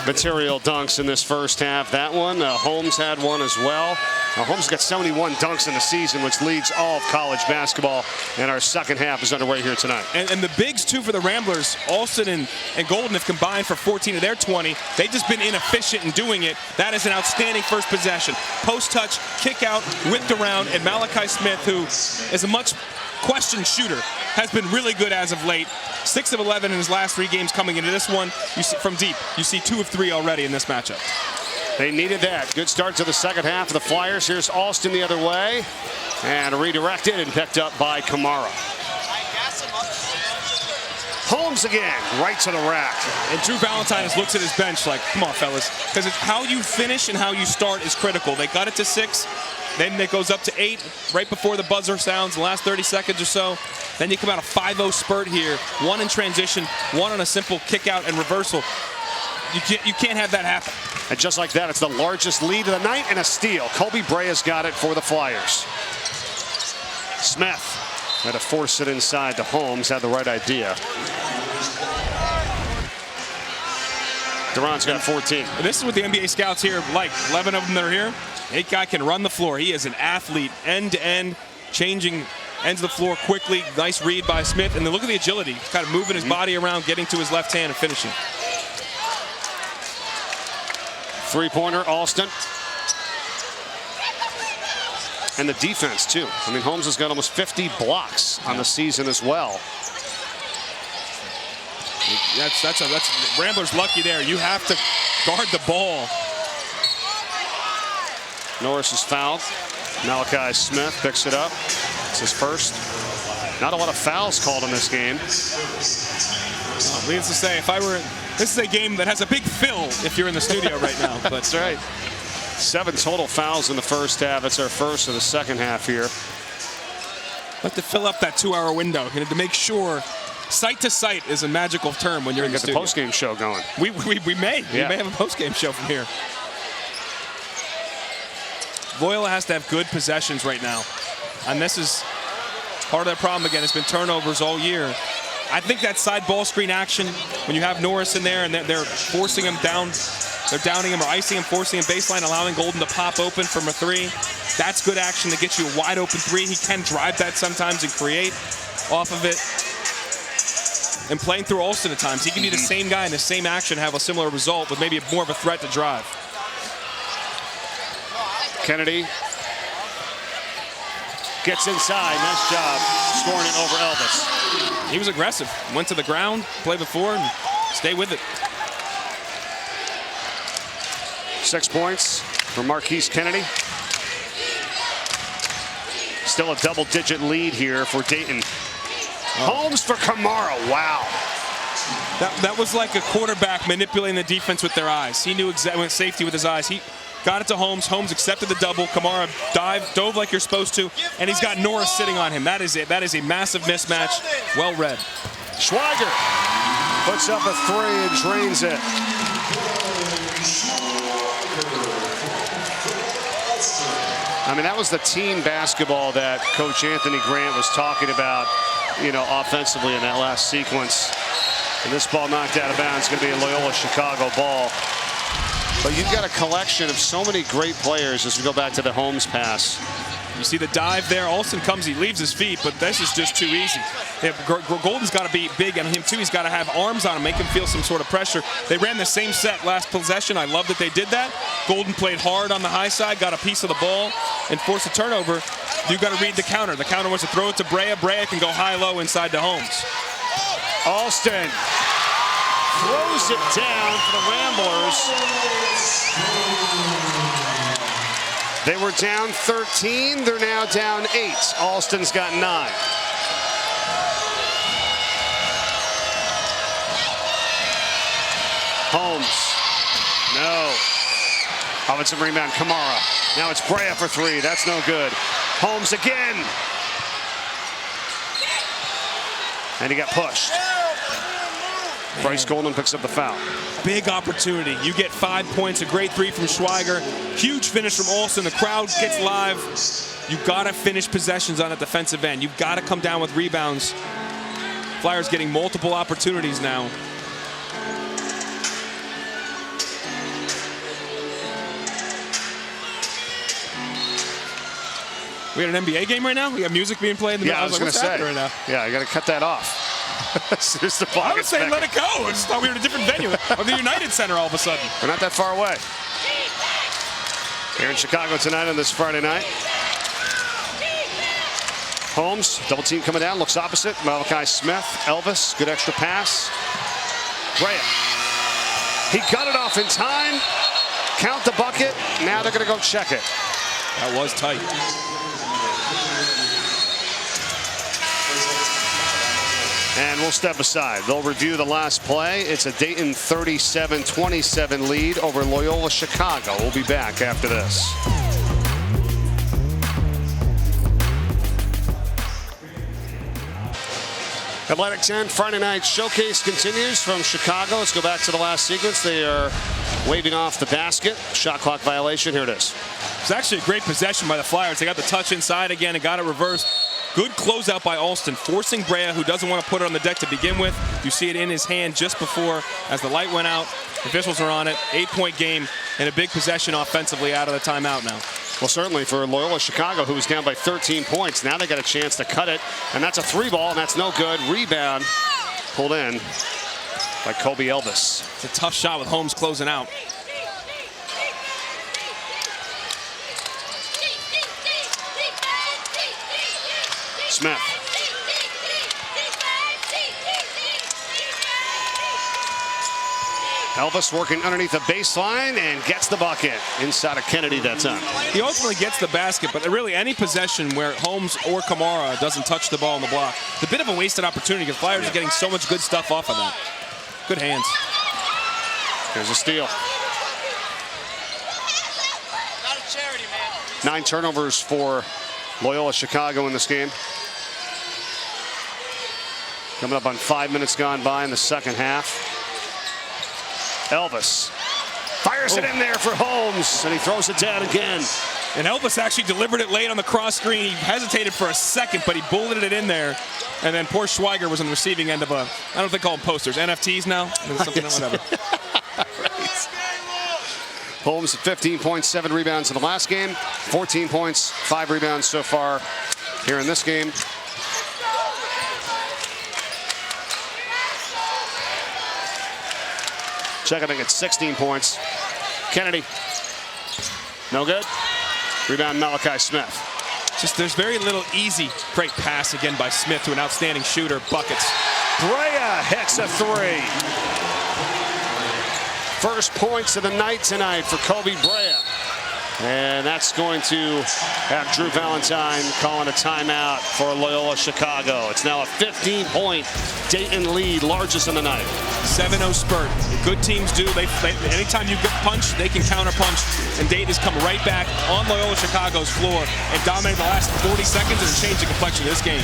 material dunks in this first half. That one, Holmes had one as well. Holmes got 71 dunks in the season, which leads all of college basketball. And our second half is underway here tonight. And the bigs, too, for the Ramblers, Alston and Golden have combined for 14 of their 20. They've just been inefficient in doing it. That is an outstanding first possession. Post touch, kick out, whipped around, and Malachi Smith, who is a much questioned shooter, has been really good as of late. 6 of 11 in his last 3 games coming into this one. You see from deep. You see 2 of 3 already in this matchup. They needed that. Good start to the second half of the Flyers. Here's Alston the other way. And redirected and picked up by Kamara. Holmes again, right to the rack. And Drew Valentine looks at his bench like, come on, fellas. Because it's how you finish and how you start is critical. They got it to 6. Then it goes up to 8 right before the buzzer sounds, the last 30 seconds or so. Then you come out a 5-0 spurt here. 1 in transition, 1 on a simple kick out and reversal. You can't have that happen. And just like that, it's the largest lead of the night and a steal. Colby Brea's got it for the Flyers. Smith had to force it inside to Holmes, had the right idea. Duran's got 14. And this is what the NBA scouts here like. 11 of them that are here. 8 guy can run the floor. He is an athlete, end-to-end, changing ends of the floor quickly. Nice read by Smith. And then look at the agility. He's kind of moving his body around, getting to his left hand and finishing. Three-pointer, Alston. And the defense, too. I mean, Holmes has got almost 50 blocks on the season as well. That's Rambler's lucky there. You have to guard the ball. Norris is fouled. Malachi Smith picks it up. It's his first. Not a lot of fouls called in this game. Needless to say, this is a game that has a big fill if you're in the studio right now. But that's right. 7 total fouls in the first half. It's our first of the second half here. But to fill up that 2-hour window, to make sure, sight to sight is a magical term when you're in the studio. Get the post-game show going. We may. Yeah. We may have a post-game show from here. Loyola has to have good possessions right now. And this is part of their problem again. It's been turnovers all year. I think that side ball screen action, when you have Norris in there and they're forcing him down, they're downing him or icing him, forcing him baseline, allowing Golden to pop open from a 3. That's good action to get you a wide open 3. He can drive that sometimes and create off of it. And playing through Alston at times, he can be the same guy in the same action, have a similar result, but maybe more of a threat to drive. Kennedy gets inside. Nice job scoring it over Elvis. He was aggressive. Went to the ground, played before, and stay with it. 6 points for Marquise Kennedy. Still a double-digit lead here for Dayton. Holmes for Kamara. Wow. That was like a quarterback manipulating the defense with their eyes. He knew exactly safety with his eyes. He got it to Holmes. Holmes accepted the double. Kamara dove like you're supposed to, and he's got Norris sitting on him. That is it. That is a massive mismatch. Well read. Schweiger puts up a 3 and drains it. I mean, that was the team basketball that Coach Anthony Grant was talking about, offensively in that last sequence. And this ball knocked out of bounds. It's going to be a Loyola Chicago ball. But you've got a collection of so many great players as we go back to the Holmes pass. You see the dive there. Alston comes, he leaves his feet, but this is just too easy. Golden's got to be big on him too. He's got to have arms on him, make him feel some sort of pressure. They ran the same set last possession. I love that they did that. Golden played hard on the high side, got a piece of the ball, and forced a turnover. You've got to read the counter. The counter was to throw it to Brea. Brea can go high-low inside to Holmes. Alston throws it down for the Ramblers. They were down 13. They're now down 8. Alston's got 9. Holmes. No. Offensive rebound, Kamara. Now it's Brea for 3. That's no good. Holmes again. And he got pushed. Bryce Golden picks up the foul. Big opportunity. You get 5 points, a great 3 from Schweiger. Huge finish from Alston. The crowd gets live. You've got to finish possessions on that defensive end. You've got to come down with rebounds. Flyers getting multiple opportunities now. We had an NBA game right now? We have music being played in the middle. Yeah, I was going to say. Right now? Yeah, I got to cut that off. I would say let it go. I just thought we were in a different venue. Of the United Center all of a sudden. We're not that far away. Here in Chicago tonight on this Friday night. Holmes, double team coming down, looks opposite. Malachi Smith, Elvis, good extra pass. Brea. He got it off in time. Count the bucket. Now they're going to go check it. That was tight. And we'll step aside. They'll review the last play. It's a Dayton 37-27 lead over Loyola Chicago. We'll be back after this. Atlantic 10 Friday night showcase continues from Chicago. Let's go back to the last sequence. They are waving off the basket. Shot clock violation. Here it is. It's actually a great possession by the Flyers. They got the touch inside again and got it reversed. Good closeout by Alston, forcing Brea, who doesn't want to put it on the deck to begin with. You see it in his hand just before as the light went out. The officials are on it. 8-point game and a big possession offensively out of the timeout now. Well, certainly for Loyola Chicago, who was down by 13 points. Now they got a chance to cut it, and that's a 3-ball, and that's no good. Rebound pulled in by Kobe Elvis. It's a tough shot with Holmes closing out. Smith. Elvis working underneath the baseline and gets the bucket inside of Kennedy that time. He ultimately gets the basket, but really any possession where Holmes or Kamara doesn't touch the ball on the block, it's a bit of a wasted opportunity because Flyers are getting so much good stuff off of that. Good hands. Here's a steal. 9 turnovers for Loyola Chicago in this game. Coming up on 5 minutes gone by in the second half. Elvis fires it in there for Holmes, and he throws it down again. And Elvis actually delivered it late on the cross screen. He hesitated for a second, but he bulleted it in there. And then poor Schweiger was on the receiving end of a, I don't know if they call them posters, NFTs now? Something whatever. Right. Holmes at 15 points, 7 rebounds in the last game. 14 points, 5 rebounds so far here in this game. Check, I think it's 16 points. Kennedy, no good. Rebound Malachi Smith. Just there's very little easy. Great pass again by Smith to an outstanding shooter. Buckets. Brea hits a 3. First points of the night tonight for Kobe Brea. And that's going to have Drew Valentine calling a timeout for Loyola Chicago. It's now a 15-point Dayton lead, largest in the night. 7-0 spurt. Good teams do. Anytime you get punched, they can counter-punch. And Dayton has come right back on Loyola Chicago's floor and dominated the last 40 seconds and changed the complexion of this game.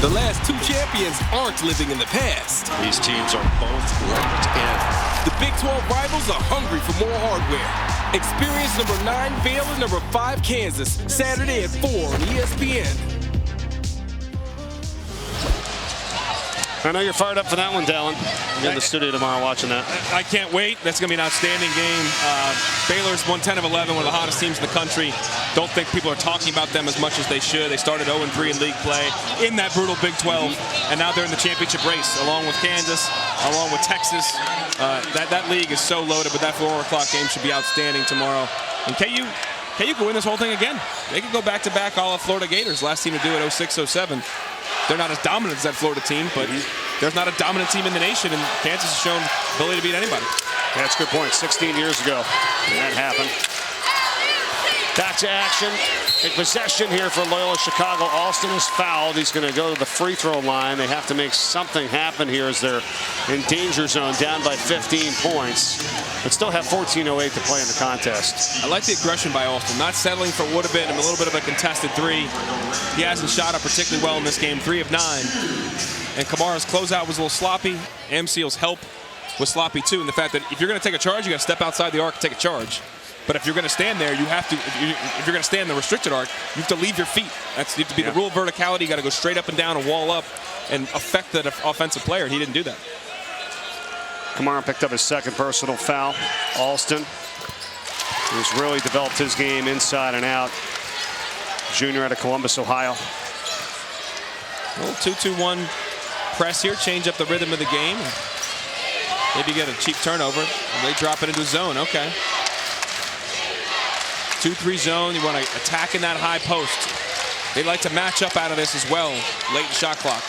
The last 2 champions aren't living in the past. These teams are both locked in. The Big 12 rivals are hungry for more hardware. Experience number 9 Vail and number 5 Kansas, Saturday at 4 on ESPN. I know you're fired up for that one, Dallin. You're in the studio tomorrow watching that. I can't wait. That's going to be an outstanding game. Baylor's won 10 of 11, one of the hottest teams in the country. Don't think people are talking about them as much as they should. They started 0-3 in league play in that brutal Big 12, and now they're in the championship race, along with Kansas, along with Texas. That league is so loaded, but that 4 o'clock game should be outstanding tomorrow. And KU could win this whole thing again. They could go back-to-back all of Florida Gators. Last team to do it, 06-07. They're not as dominant as that Florida team, but there's not a dominant team in the nation, and Kansas has shown ability to beat anybody. Yeah, that's a good point. 16 years ago that happened. Back to action. In possession here for Loyola Chicago. Alston is fouled. He's going to go to the free throw line. They have to make something happen here as they're in danger zone, down by 15 points, but still have 14:08 to play in the contest. I like the aggression by Alston, not settling for what would have been a little bit of a contested three. He hasn't shot up particularly well in this game, 3 of 9. And Kamara's closeout was a little sloppy. Amseal's help was sloppy too, in the fact that if you're going to take a charge, you got to step outside the arc and take a charge. But if you're going to stand there, you have to. If you're going to stand in the restricted arc, you have to leave your feet. You have to be the rule of verticality. You got to go straight up and down and wall up and affect that offensive player. He didn't do that. Kamara picked up his second personal foul. Alston, who's really developed his game inside and out. Junior out of Columbus, Ohio. A little 2-2-1 press here, change up the rhythm of the game. Maybe get a cheap turnover. And they drop it into a zone. Okay. 2-3 zone. You want to attack in that high post. They like to match up out of this as well. Late shot clock.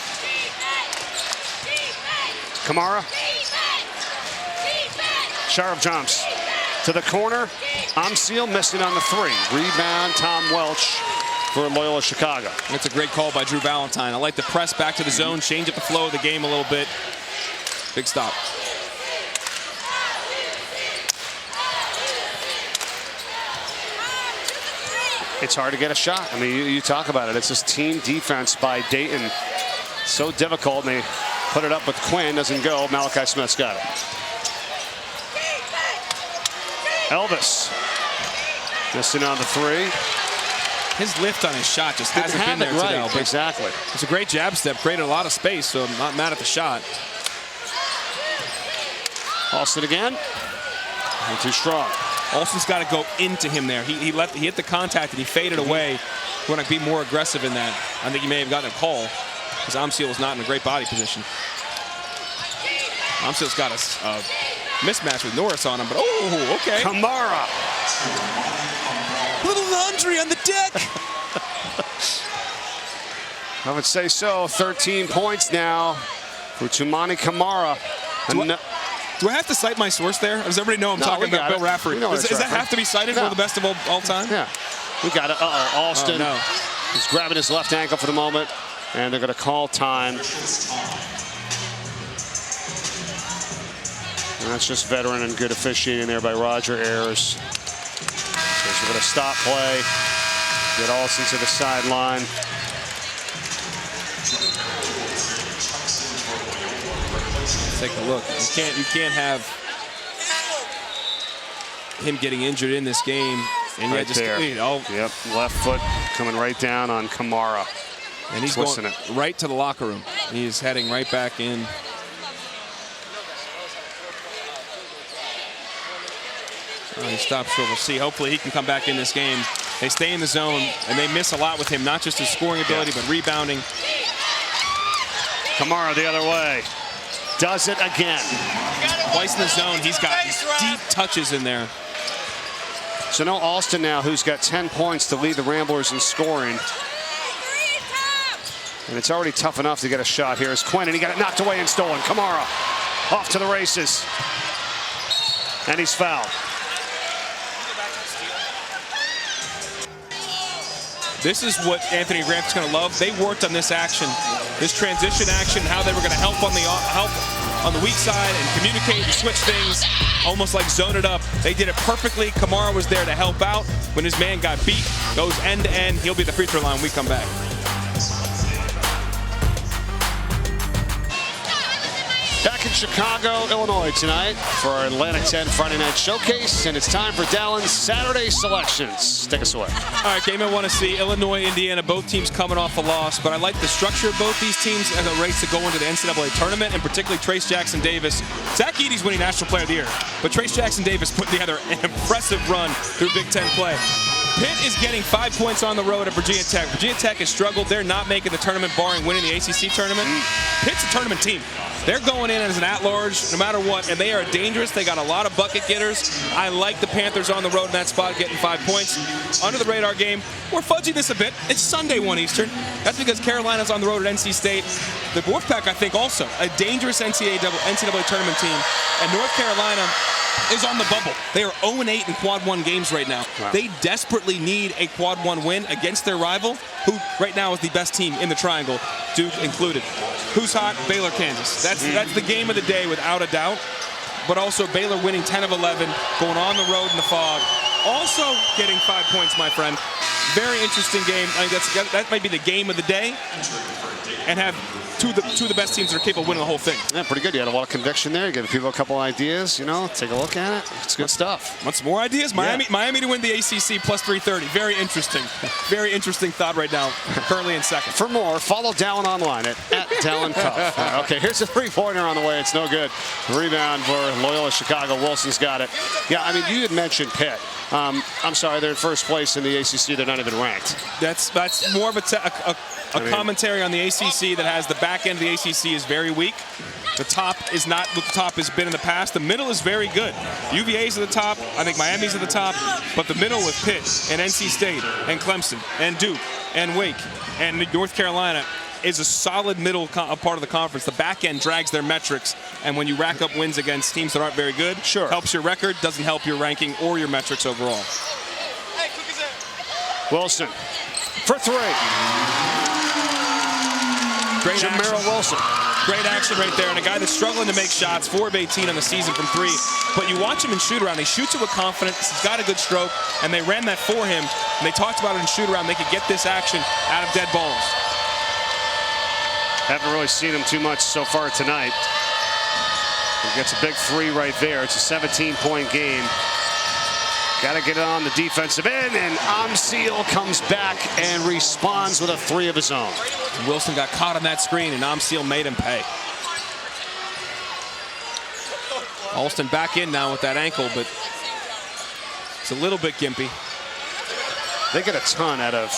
Kamara. Sharp jumps to the corner. Amseal missing on the 3. Rebound, Tom Welch for Loyola Chicago. That's a great call by Drew Valentine. I like the press back to the zone, change up the flow of the game a little bit. Big stop. It's hard to get a shot. I mean, you talk about it. It's this team defense by Dayton. So difficult, and they put it up with Quinn. Doesn't go. Malachi Smith's got it. Elvis missing on the 3. His lift on his shot just hasn't been there today. Right. Exactly. It's a great jab step. Created a lot of space, so I'm not mad at the shot. Alston again. And too strong. Alston's got to go into him there. He hit the contact and he faded away. You want to be more aggressive in that. I think he may have gotten a call because Amseal was not in a great body position. Amseal's got a mismatch with Norris on him, but oh, okay. Kamara. Little laundry on the deck. I would say so. 13 points now for Tumani Kamara. Do I have to cite my source there? Or does everybody know I'm talking about Bill Raftery? Does that have to be cited for the best of all time? Yeah. We got it. Alston is grabbing his left ankle for the moment, and they're going to call time. And that's just veteran and good officiating there by Roger Ayers. So we're going to stop play, get Alston to the sideline. Take a look. You can't have him getting injured in this game, and right there. Yep, left foot coming right down on Kamara, and he's going right to the locker room. He's heading right back in. He stops short. We'll see. Hopefully he can come back in this game. They stay in the zone, and they miss a lot with him, not just his scoring ability, but rebounding. Kamara the other way. Does it again. Twice in the zone. He's got deep touches in there. So no Alston now, who's got 10 points to lead the Ramblers in scoring. And it's already tough enough to get a shot here. As Quinn, and he got it knocked away and stolen. Kamara off to the races. And he's fouled. This is what Anthony Grant's going to love. They worked on this action, this transition action, how they were going to help on the weak side and communicate and switch things, almost like zone it up. They did it perfectly. Kamara was there to help out. When his man got beat, goes end to end. He'll be at the free throw line when we come back. Back in Chicago, Illinois tonight for our Atlantic 10 Friday Night Showcase, and it's time for Dallin's Saturday selections. Take us away. All right, game I want to see, Illinois, Indiana, both teams coming off a loss, but I like the structure of both these teams as a race to go into the NCAA tournament, and particularly Trace Jackson Davis. Zach Edey's winning National Player of the Year, but Trace Jackson Davis put together an impressive run through Big Ten play. Pitt is getting 5 points on the road at Virginia Tech. Virginia Tech has struggled. They're not making the tournament, barring winning the ACC tournament. Pitt's a tournament team. They're going in as an at-large no matter what, and they are dangerous. They got a lot of bucket getters. I like the Panthers on the road in that spot, getting 5 points. Under the radar game, we're fudging this a bit. It's Sunday, 1 Eastern. That's because Carolina's on the road at NC State. The Wolfpack, I think, also a dangerous NCAA tournament team. And North Carolina is on the bubble. They are 0-8 in quad 1 games right now. Wow. They desperately need a quad 1 win against their rival, who right now is the best team in the triangle, Duke included. Who's hot? Baylor, Kansas. That's the game of the day without a doubt. But also Baylor winning 10 of 11, going on the road in the fog. Also getting 5 points, my friend. Very interesting game. I think that might be the game of the day. And have two of the best teams that are capable of winning the whole thing. Yeah, pretty good. You had a lot of conviction there. You gave people a couple ideas. You know, take a look at it. It's good stuff. Want some more ideas? Miami to win the ACC plus 330. Very interesting. Very interesting thought right now. Currently in second. For more, follow Dallin online at Dallin Cuff. Okay, here's a three-pointer on the way. It's no good. Rebound for Loyola Chicago. Wilson's got it. Yeah, I mean, you had mentioned Pitt. I'm sorry, they're in first place in the ACC. They're not even ranked. That's more of a commentary on the ACC that has the back end of the ACC is very weak. The top is not what the top has been in the past. The middle is very good. UVA's at the top. I think Miami's at the top. But the middle with Pitt and NC State and Clemson and Duke and Wake and North Carolina is a solid middle part of the conference. The back end drags their metrics, and when you rack up wins against teams that aren't very good, sure, helps your record, doesn't help your ranking or your metrics overall. Wilson for three. Great Jamero Wilson. Great action right there, and a guy that's struggling to make shots, 4 of 18 on the season from three. But you watch him in shoot-around. He shoots it with confidence. He's got a good stroke, and they ran that for him. And they talked about it in shoot-around. They could get this action out of dead balls. Haven't really seen him too much so far tonight. He gets a big three right there. It's a 17-point game. Got to get it on the defensive end, and Amseal comes back and responds with a three of his own. Wilson got caught on that screen, and Amseal made him pay. Alston back in now with that ankle, but it's a little bit gimpy. They get a ton out of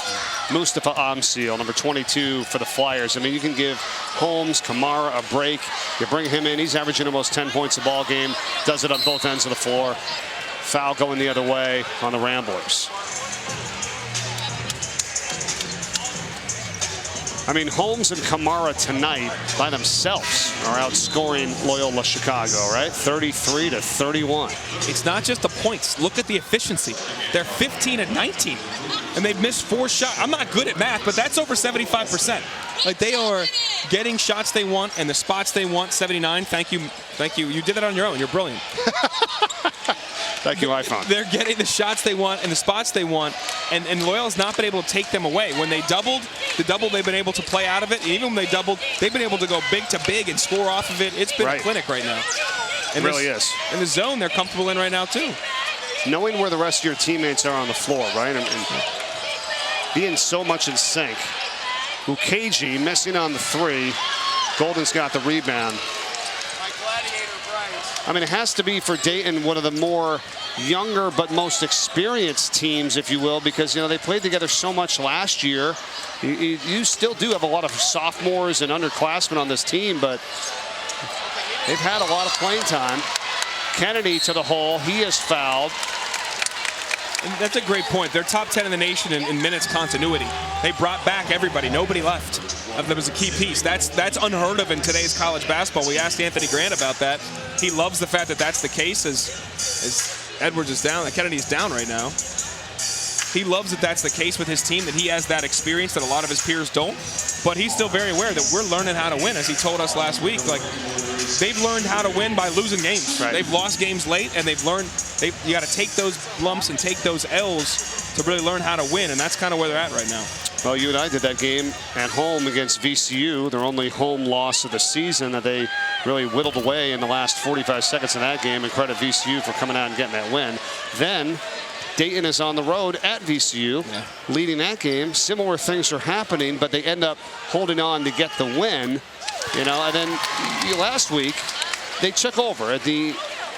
Mustafa Amseal, number 22 for the Flyers. I mean, you can give Holmes, Kamara a break. You bring him in. He's averaging almost 10 points a ball game. Does it on both ends of the floor. Foul going the other way on the Ramblers. I mean, Holmes and Kamara tonight by themselves are outscoring Loyola Chicago, right? 33 to 31. It's not just the points. Look at the efficiency. They're 15 and 19, and they've missed 4 shots. I'm not good at math, but that's over 75%. Like, they are getting shots they want and the spots they want. 79. Thank you. Thank you. You did that on your own. You're brilliant. Thank you, iPhone. They're getting the shots they want and the spots they want, and Loyola's not been able to take them away. When they doubled, they've been able to play out of it. And even when they doubled, they've been able to go big to big and score off of it. It's been a clinic right now. It really is. In the zone, they're comfortable in right now, too. Knowing where the rest of your teammates are on the floor, right? And being so much in sync. Ukeji missing on the three. Golden's got the rebound. I mean, it has to be for Dayton one of the more younger but most experienced teams, if you will, because, you know, they played together so much last year. You still do have a lot of sophomores and underclassmen on this team, but they've had a lot of playing time. Kennedy to the hole. He is fouled. And that's a great point. They're top 10 in the nation in minutes continuity. They brought back everybody. Nobody left. That was a key piece. That's unheard of in today's college basketball. We asked Anthony Grant about that. He loves the fact that that's the case as Edwards is down. Kennedy's down right now. He loves that that's the case with his team, that he has that experience that a lot of his peers don't. But he's still very aware that we're learning how to win, as he told us last week. Like, they've learned how to win by losing games. Right. They've lost games late, and they've learned you got to take those lumps and take those L's to really learn how to win, and that's kind of where they're at right now. Well, you and I did that game at home against VCU, their only home loss of the season that they really whittled away in the last 45 seconds of that game, and credit VCU for coming out and getting that win. Then Dayton is on the road at VCU, leading that game. Similar things are happening, but they end up holding on to get the win. You know, and then last week they took over at the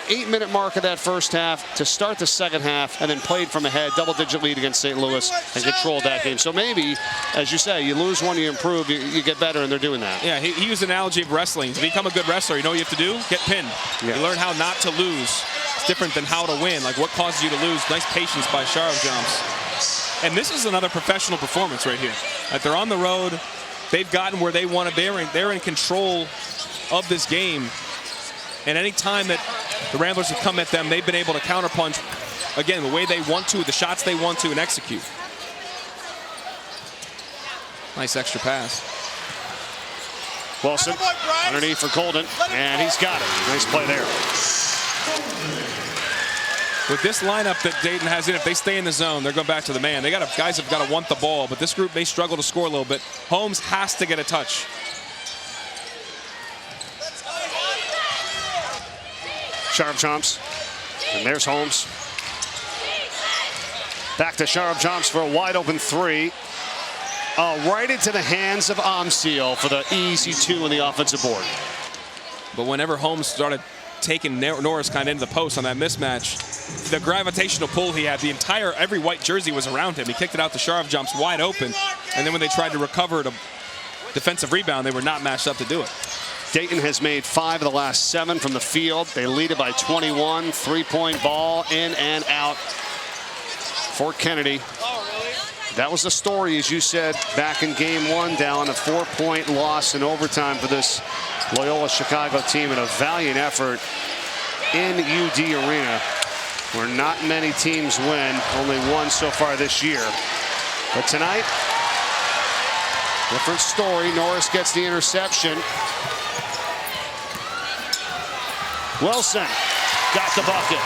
8-minute mark of that first half to start the second half, and then played from ahead, double-digit lead against St. Louis, and controlled that game. So maybe, as you say, you lose one, you improve, you get better, and they're doing that. Yeah, he used an analogy of wrestling. To become a good wrestler, you know what you have to do? Get pinned. Yeah. You learn how not to lose. It's different than how to win. Like, what causes you to lose? Nice patience by Sharp-Jumps. And this is another professional performance right here. Like, they're on the road. They've gotten where they want to. They're in control of this game. And any time that the Ramblers have come at them, they've been able to counterpunch, again, the way they want to, the shots they want to, and execute. Nice extra pass. Wilson underneath for Golden, and he's got it. Nice play there. With this lineup that Dayton has in, if they stay in the zone, they're going back to the man. Guys have got to want the ball, but this group may struggle to score a little bit. Holmes has to get a touch. Sharp-Jumps, and there's Holmes. Back to Sharp-Jumps for a wide-open three. Right into the hands of Amsiel for the easy 2 on the offensive board. But whenever Holmes started taking Norris kind of into the post on that mismatch, the gravitational pull he had, every white jersey was around him. He kicked it out to Sharp-Jumps wide open, and then when they tried to recover the defensive rebound, they were not matched up to do it. Dayton has made 5 of the last 7 from the field. They lead it by 21. Three-point ball in and out for Kennedy. That was the story, as you said, back in game 1, Dallin, a 4-point loss in overtime for this Loyola Chicago team, and a valiant effort in UD Arena, where not many teams win, only one so far this year. But tonight, different story. Norris gets the interception. Wilson got the bucket.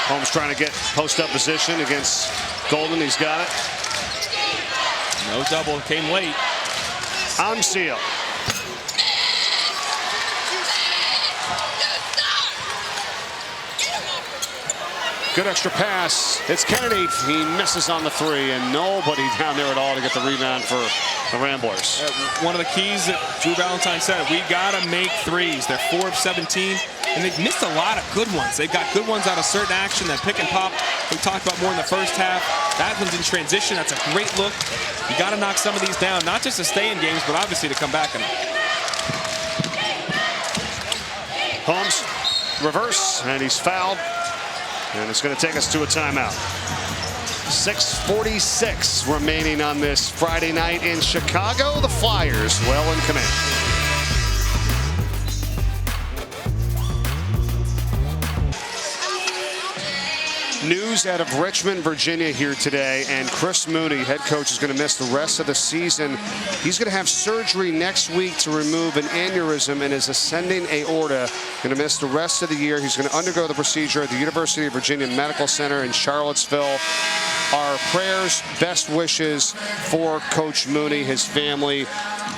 Holmes trying to get post-up position against Golden. He's got it. No double. Came late. Amsiel. Good extra pass. It's Kennedy. He misses on the 3, and nobody down there at all to get the rebound for the Ramblers. One of the keys that Drew Valentine said, we got to make threes. They're 4 of 17, and they've missed a lot of good ones. They've got good ones out of certain action, that pick and pop we talked about more in the first half. That one's in transition. That's a great look. You got to knock some of these down, not just to stay in games, but obviously to come back in them. Holmes, reverse, and he's fouled. And it's going to take us to a timeout. 6:46 remaining on this Friday night in Chicago. The Flyers well in command. News out of Richmond, Virginia here today, and Chris Mooney, head coach, is going to miss the rest of the season. He's going to have surgery next week to remove an aneurysm in his ascending aorta. Going to miss the rest of the year. He's going to undergo the procedure at the University of Virginia Medical Center in Charlottesville. Our prayers, best wishes for Coach Mooney, his family.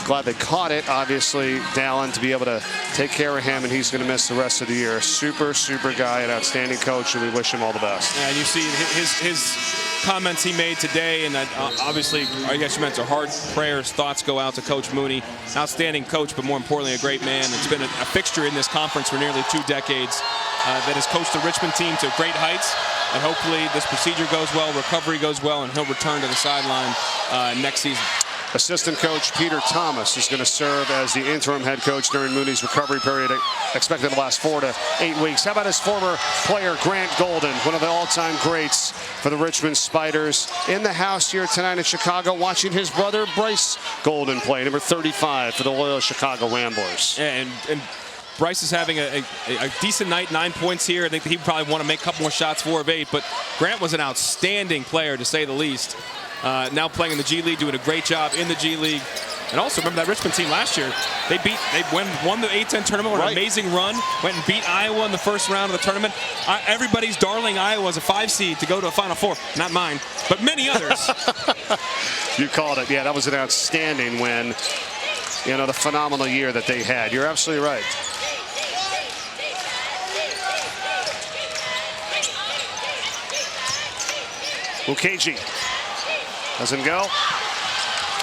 Glad they caught it, obviously, Dallin, to be able to take care of him, and he's going to miss the rest of the year. Super, super guy, an outstanding coach, and we wish him all the best. And you see his comments he made today, and obviously, I guess you meant to heart prayers, thoughts go out to Coach Mooney. Outstanding coach, but more importantly, a great man. It's been a fixture in this conference for nearly 2 decades that has coached the Richmond team to great heights. And hopefully this procedure goes well, recovery goes well, and he'll return to the sideline next season. Assistant coach Peter Thomas is going to serve as the interim head coach during Mooney's recovery period, expected to last 4 to 8 weeks. How about his former player, Grant Golden, one of the all-time greats for the Richmond Spiders, in the house here tonight in Chicago, watching his brother Bryce Golden play, number 35 for the Loyola Chicago Ramblers. And Bryce is having a decent night, 9 points here. I think he probably want to make a couple more shots, 4 of 8, but Grant was an outstanding player, to say the least. now playing in the G League, doing a great job in the G League. And also, remember that Richmond team last year, they won the A-10 tournament, an amazing run, went and beat Iowa in the first round of the tournament. Everybody's darling Iowa as a 5 seed to go to a Final Four. Not mine, but many others. You called it. Yeah, that was an outstanding win. You know, the phenomenal year that they had. You're absolutely right. Mukeji doesn't go.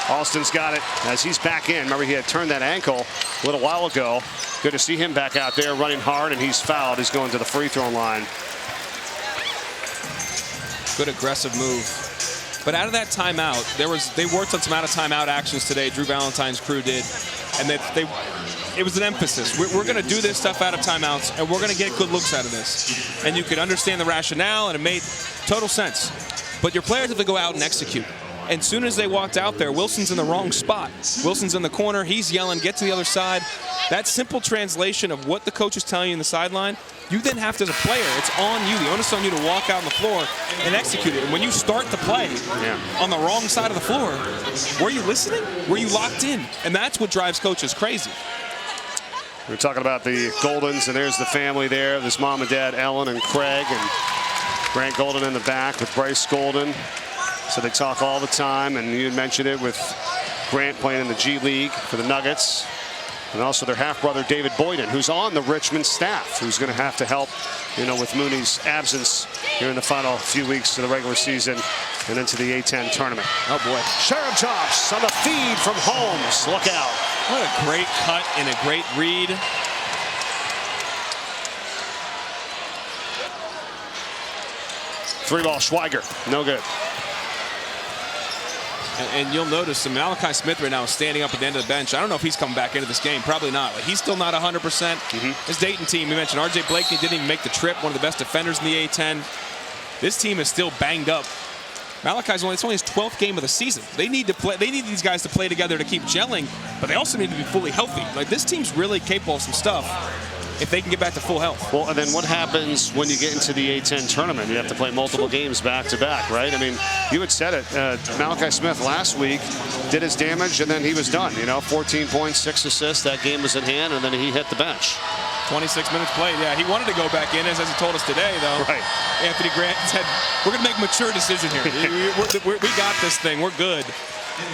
Alston's got it as he's back in. Remember, he had turned that ankle a little while ago. Good to see him back out there running hard, and he's fouled. He's going to the free throw line. Good aggressive move. But out of that timeout, they worked on some out of timeout actions today. Drew Valentine's crew did, and it was an emphasis. We're going to do this stuff out of timeouts, and we're going to get good looks out of this. And you could understand the rationale, and it made total sense. But your players have to go out and execute. And soon as they walked out there, Wilson's in the wrong spot. Wilson's in the corner. He's yelling, get to the other side. That simple translation of what the coach is telling you in the sideline, you then have to, as a player, it's on you. The onus on you to walk out on the floor and execute it. And when you start the play on the wrong side of the floor, were you listening? Were you locked in? And that's what drives coaches crazy. We're talking about the Goldens, and there's the family there. There's mom and dad, Ellen and Craig, and Grant Golden in the back with Bryce Golden. So they talk all the time, and you mentioned it with Grant playing in the G League for the Nuggets. And also their half-brother, David Boyden, who's on the Richmond staff, who's going to have to help, you know, with Mooney's absence here in the final few weeks of the regular season and into the A-10 tournament. Oh, boy. Sheriff Tops on the feed from Holmes. Look out. What a great cut and a great read. Three ball, Schweiger. No good. And you'll notice that Malachi Smith right now is standing up at the end of the bench. I don't know if he's coming back into this game. Probably not. Like, he's still not 100%. His Dayton team, we mentioned R.J. Blakeney didn't even make the trip. One of the best defenders in the A-10. This team is still banged up. Malachi's it's only his 12th game of the season. They need to play. They need these guys to play together to keep gelling, but they also need to be fully healthy. Like, this team's really capable of some stuff if they can get back to full health. Well, and then what happens when you get into the A-10 tournament? You have to play multiple games back-to-back, right? I mean, you had said it. Malachi Smith last week did his damage, and then he was done. You know, 14 points, 6 assists. That game was in hand, and then he hit the bench. 26 minutes played. Yeah, he wanted to go back in, as he told us today, though. Right. Anthony Grant said, we're going to make a mature decision here. we got this thing. We're good.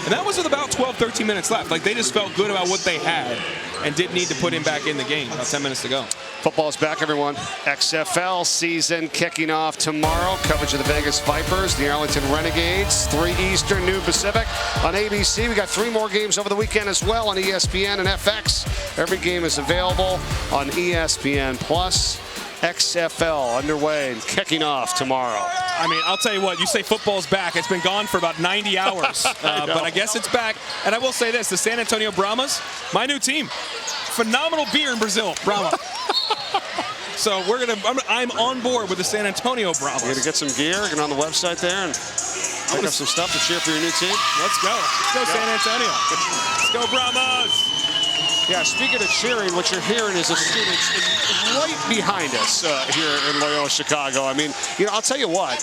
And that was with about 12, 13 minutes left. Like, they just felt good about what they had and didn't need to put him back in the game. About 10 minutes to go. Football's back, everyone. XFL season kicking off tomorrow. Coverage of the Vegas Vipers, the Arlington Renegades, 3 Eastern, noon Pacific on ABC. We got 3 more games over the weekend as well on ESPN and FX. Every game is available on ESPN+. XFL underway and kicking off tomorrow. I mean, I'll tell you what, you say football's back. It's been gone for about 90 hours, but I guess it's back. And I will say this, the San Antonio Brahmas, my new team, phenomenal beer in Brazil, Brahma. So I'm on board with the San Antonio Brahmas. You're going to get some gear, get on the website there and pick up some stuff to cheer for your new team? Let's go. Let's go, San Antonio. Let's go, Brahmas. Yeah, speaking of cheering, what you're hearing is the students right behind us here in Loyola, Chicago. I mean, you know, I'll tell you what,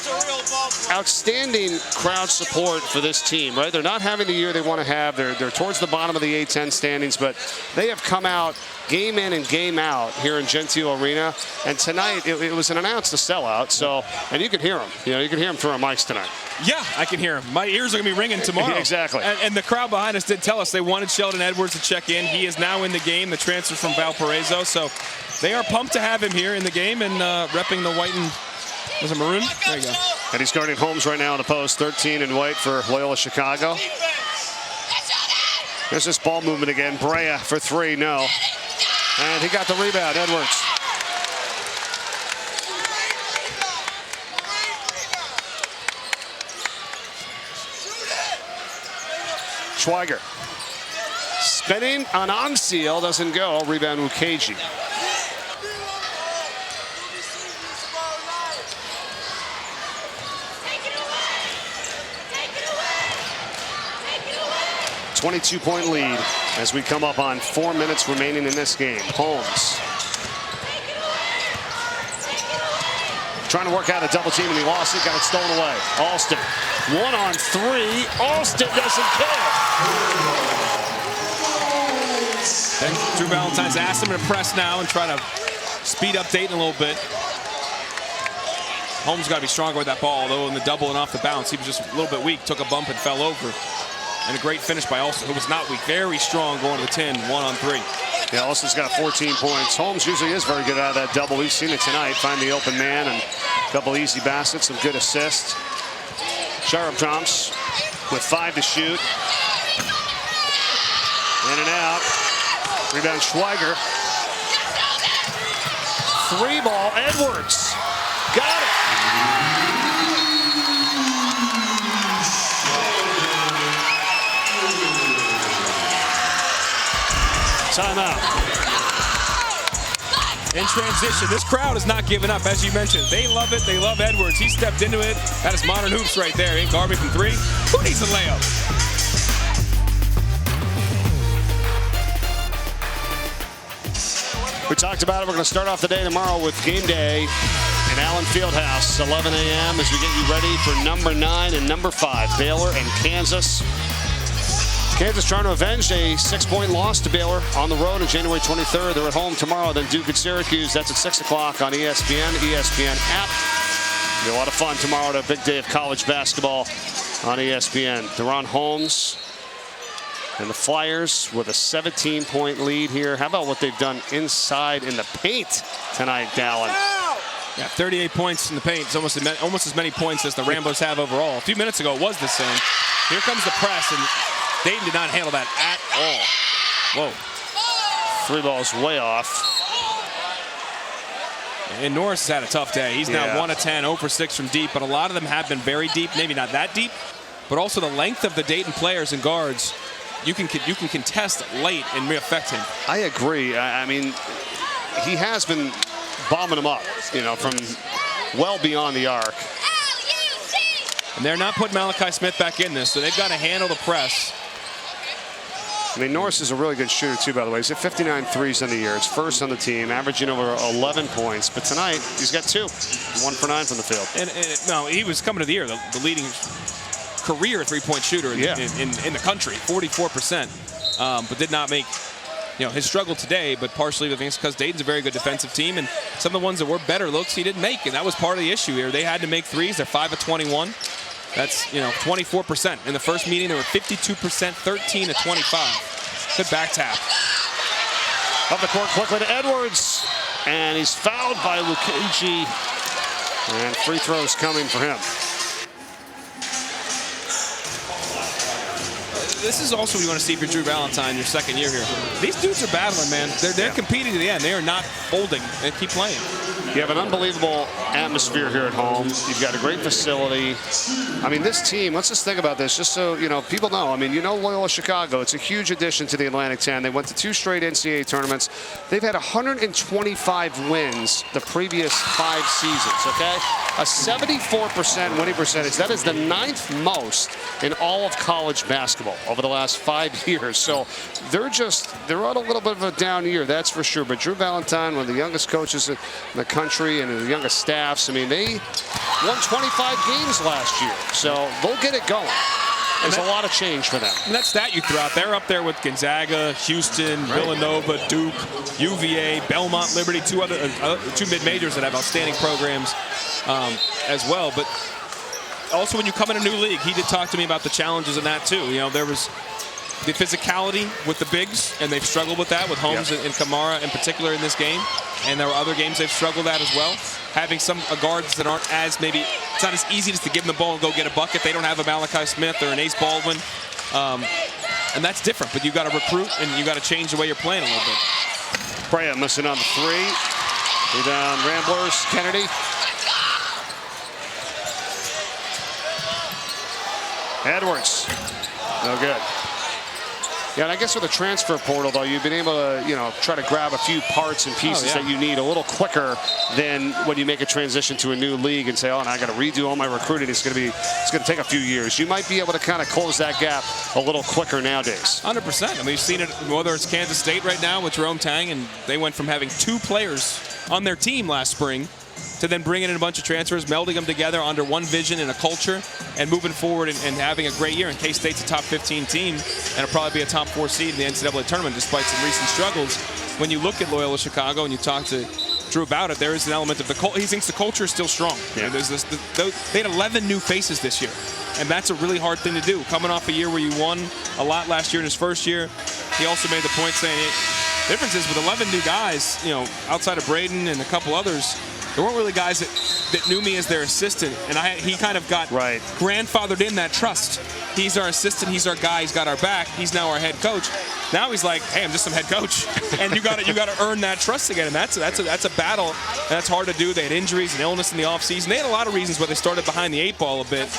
outstanding crowd support for this team, right? They're not having the year they want to have. They're towards the bottom of the A-10 standings, but they have come out game in and game out here in Gentile Arena. And tonight, it was announced a sellout, so, and you can hear them. You know, you can hear them throwing mics tonight. Yeah, I can hear them. My ears are going to be ringing tomorrow. Exactly. And the crowd behind us did tell us they wanted Sheldon Edwards to check in. He is now in the game, the transfer from Valparaiso. So they are pumped to have him here in the game and repping the white and, was it maroon? There you go. And he's guarding Holmes right now in the post, 13 in white for Loyola Chicago. There's this ball movement again. Brea for 3, no. And he got the rebound, Edwards. Schweiger. Spinning on Onseal, doesn't go. Rebound Mukeji. A 22-point lead as we come up on 4 minutes remaining in this game. Holmes. trying to work out a double team, and he lost it, got it stolen away. Alston, 1-on-3. Alston doesn't care. Then Drew Valentine's asked him to press now and try to speed up Dayton a little bit. Holmes got to be stronger with that ball, although in the double and off the bounce, he was just a little bit weak, took a bump and fell over. And a great finish by Alston, who was not weak, very strong going to the 10, 1-on-3. Yeah, Alston's got 14 points. Holmes usually is very good out of that double. We've seen it tonight. Find the open man and a couple easy baskets, some good assists. Sharp jumps with 5 to shoot. In and out. Rebound Schweiger. 3-ball, Edwards. Got it. Timeout. In transition, this crowd is not giving up, as you mentioned. They love it. They love Edwards. He stepped into it. That is modern hoops right there. Ain't Garvey from 3. Who needs a layup? We talked about it. We're going to start off the day tomorrow with game day in Allen Fieldhouse, 11 a.m. as we get you ready for number 9 and number 5, Baylor and Kansas. Kansas trying to avenge a 6-point loss to Baylor on the road on January 23rd. They're at home tomorrow. Then Duke at Syracuse. That's at 6 o'clock on ESPN, ESPN app. It'll be a lot of fun tomorrow. A big day of college basketball on ESPN. Deron Holmes and the Flyers with a 17-point lead here. How about what they've done inside in the paint tonight, Dallin? Yeah, 38 points in the paint. It's almost as many points as the Ramblers have overall. A few minutes ago, it was the same. Here comes the press, and Dayton did not handle that at all. Whoa. 3 balls way off. And Norris has had a tough day. He's now 1 of 10, 0 for 6 from deep, but a lot of them have been very deep. Maybe not that deep, but also the length of the Dayton players and guards. You can contest late and affect him. I agree. I mean, he has been bombing them up, you know, from well beyond the arc. And they're not putting Malachi Smith back in this, so they've got to handle the press. I mean, Norris is a really good shooter, too, by the way. He's at 59 threes in the year. It's first on the team, averaging over 11 points. But tonight, he's got 2. 1 for 9 from the field. And no, he was coming to the year, the leading career three-point shooter in the country, 44%, but did not make, his struggle today, but partially I think it's because Dayton's a very good defensive team, and some of the ones that were better looks he didn't make, and that was part of the issue here. They had to make threes. They're 5 of 21. That's, 24%. In the first meeting, they were 52%, 13 of 25. Good back tap. Up the court quickly to Edwards, and he's fouled by Lukaji, and free throws coming for him. This is also what you want to see for Drew Valentine, your second year here. These dudes are battling, man. They're competing to the end. They are not folding. They keep playing. You have an unbelievable atmosphere here at home. You've got a great facility. I mean, this team, let's just think about this, just so people know. I mean, Loyola Chicago, it's a huge addition to the Atlantic 10. They went to 2 straight NCAA tournaments. They've had 125 wins the previous 5 seasons, okay? A 74% winning percentage. That is the 9th most in all of college basketball over the last 5 years. So they're on a little bit of a down year, that's for sure. But Drew Valentine, one of the youngest coaches in the country and the youngest staffs, I mean, they won 25 games last year. So they'll get it going. There's a lot of change for them. And that stat you threw out, they're up there with Gonzaga, Houston, Villanova, Duke, UVA, Belmont, Liberty, 2 mid-majors that have outstanding programs as well. But also when you come in a new league, he did talk to me about the challenges in that too. There was the physicality with the bigs, and they've struggled with that with Holmes and Kamara in particular in this game. And there were other games they've struggled at as well. Having some guards that aren't as it's not as easy just to give them the ball and go get a bucket. They don't have a Malachi Smith or an Ace Baldwin. And that's different, but you've got to recruit and you've got to change the way you're playing a little bit. Brea missing on the 3. Rebound Ramblers, Kennedy. Edwards, no good. Yeah, and I guess with the transfer portal, though, you've been able to, try to grab a few parts and pieces that you need a little quicker than when you make a transition to a new league and say, oh, now I got to redo all my recruiting. It's going to take a few years. You might be able to kind of close that gap a little quicker nowadays. 100%. I mean, you've seen it, whether it's Kansas State right now with Jerome Tang, and they went from having 2 players on their team last spring to then bringing in a bunch of transfers, melding them together under one vision and a culture, and moving forward and having a great year. And K-State's a top 15 team, and it'll probably be a top 4 seed in the NCAA tournament despite some recent struggles. When you look at Loyola Chicago and you talk to Drew about it, there is an element of he thinks the culture is still strong. Yeah. There's they had 11 new faces this year, and that's a really hard thing to do. Coming off a year where you won a lot last year in his first year, he also made the point saying the difference is with 11 new guys, outside of Braden and a couple others, there weren't really guys that knew me as their assistant, and he kind of got grandfathered in that trust. He's our assistant, he's our guy, he's got our back, he's now our head coach. Now he's like, hey, I'm just some head coach, and you got to earn that trust again, and that's a battle, and that's hard to do. They had injuries and illness in the offseason. They had a lot of reasons why they started behind the 8 ball a bit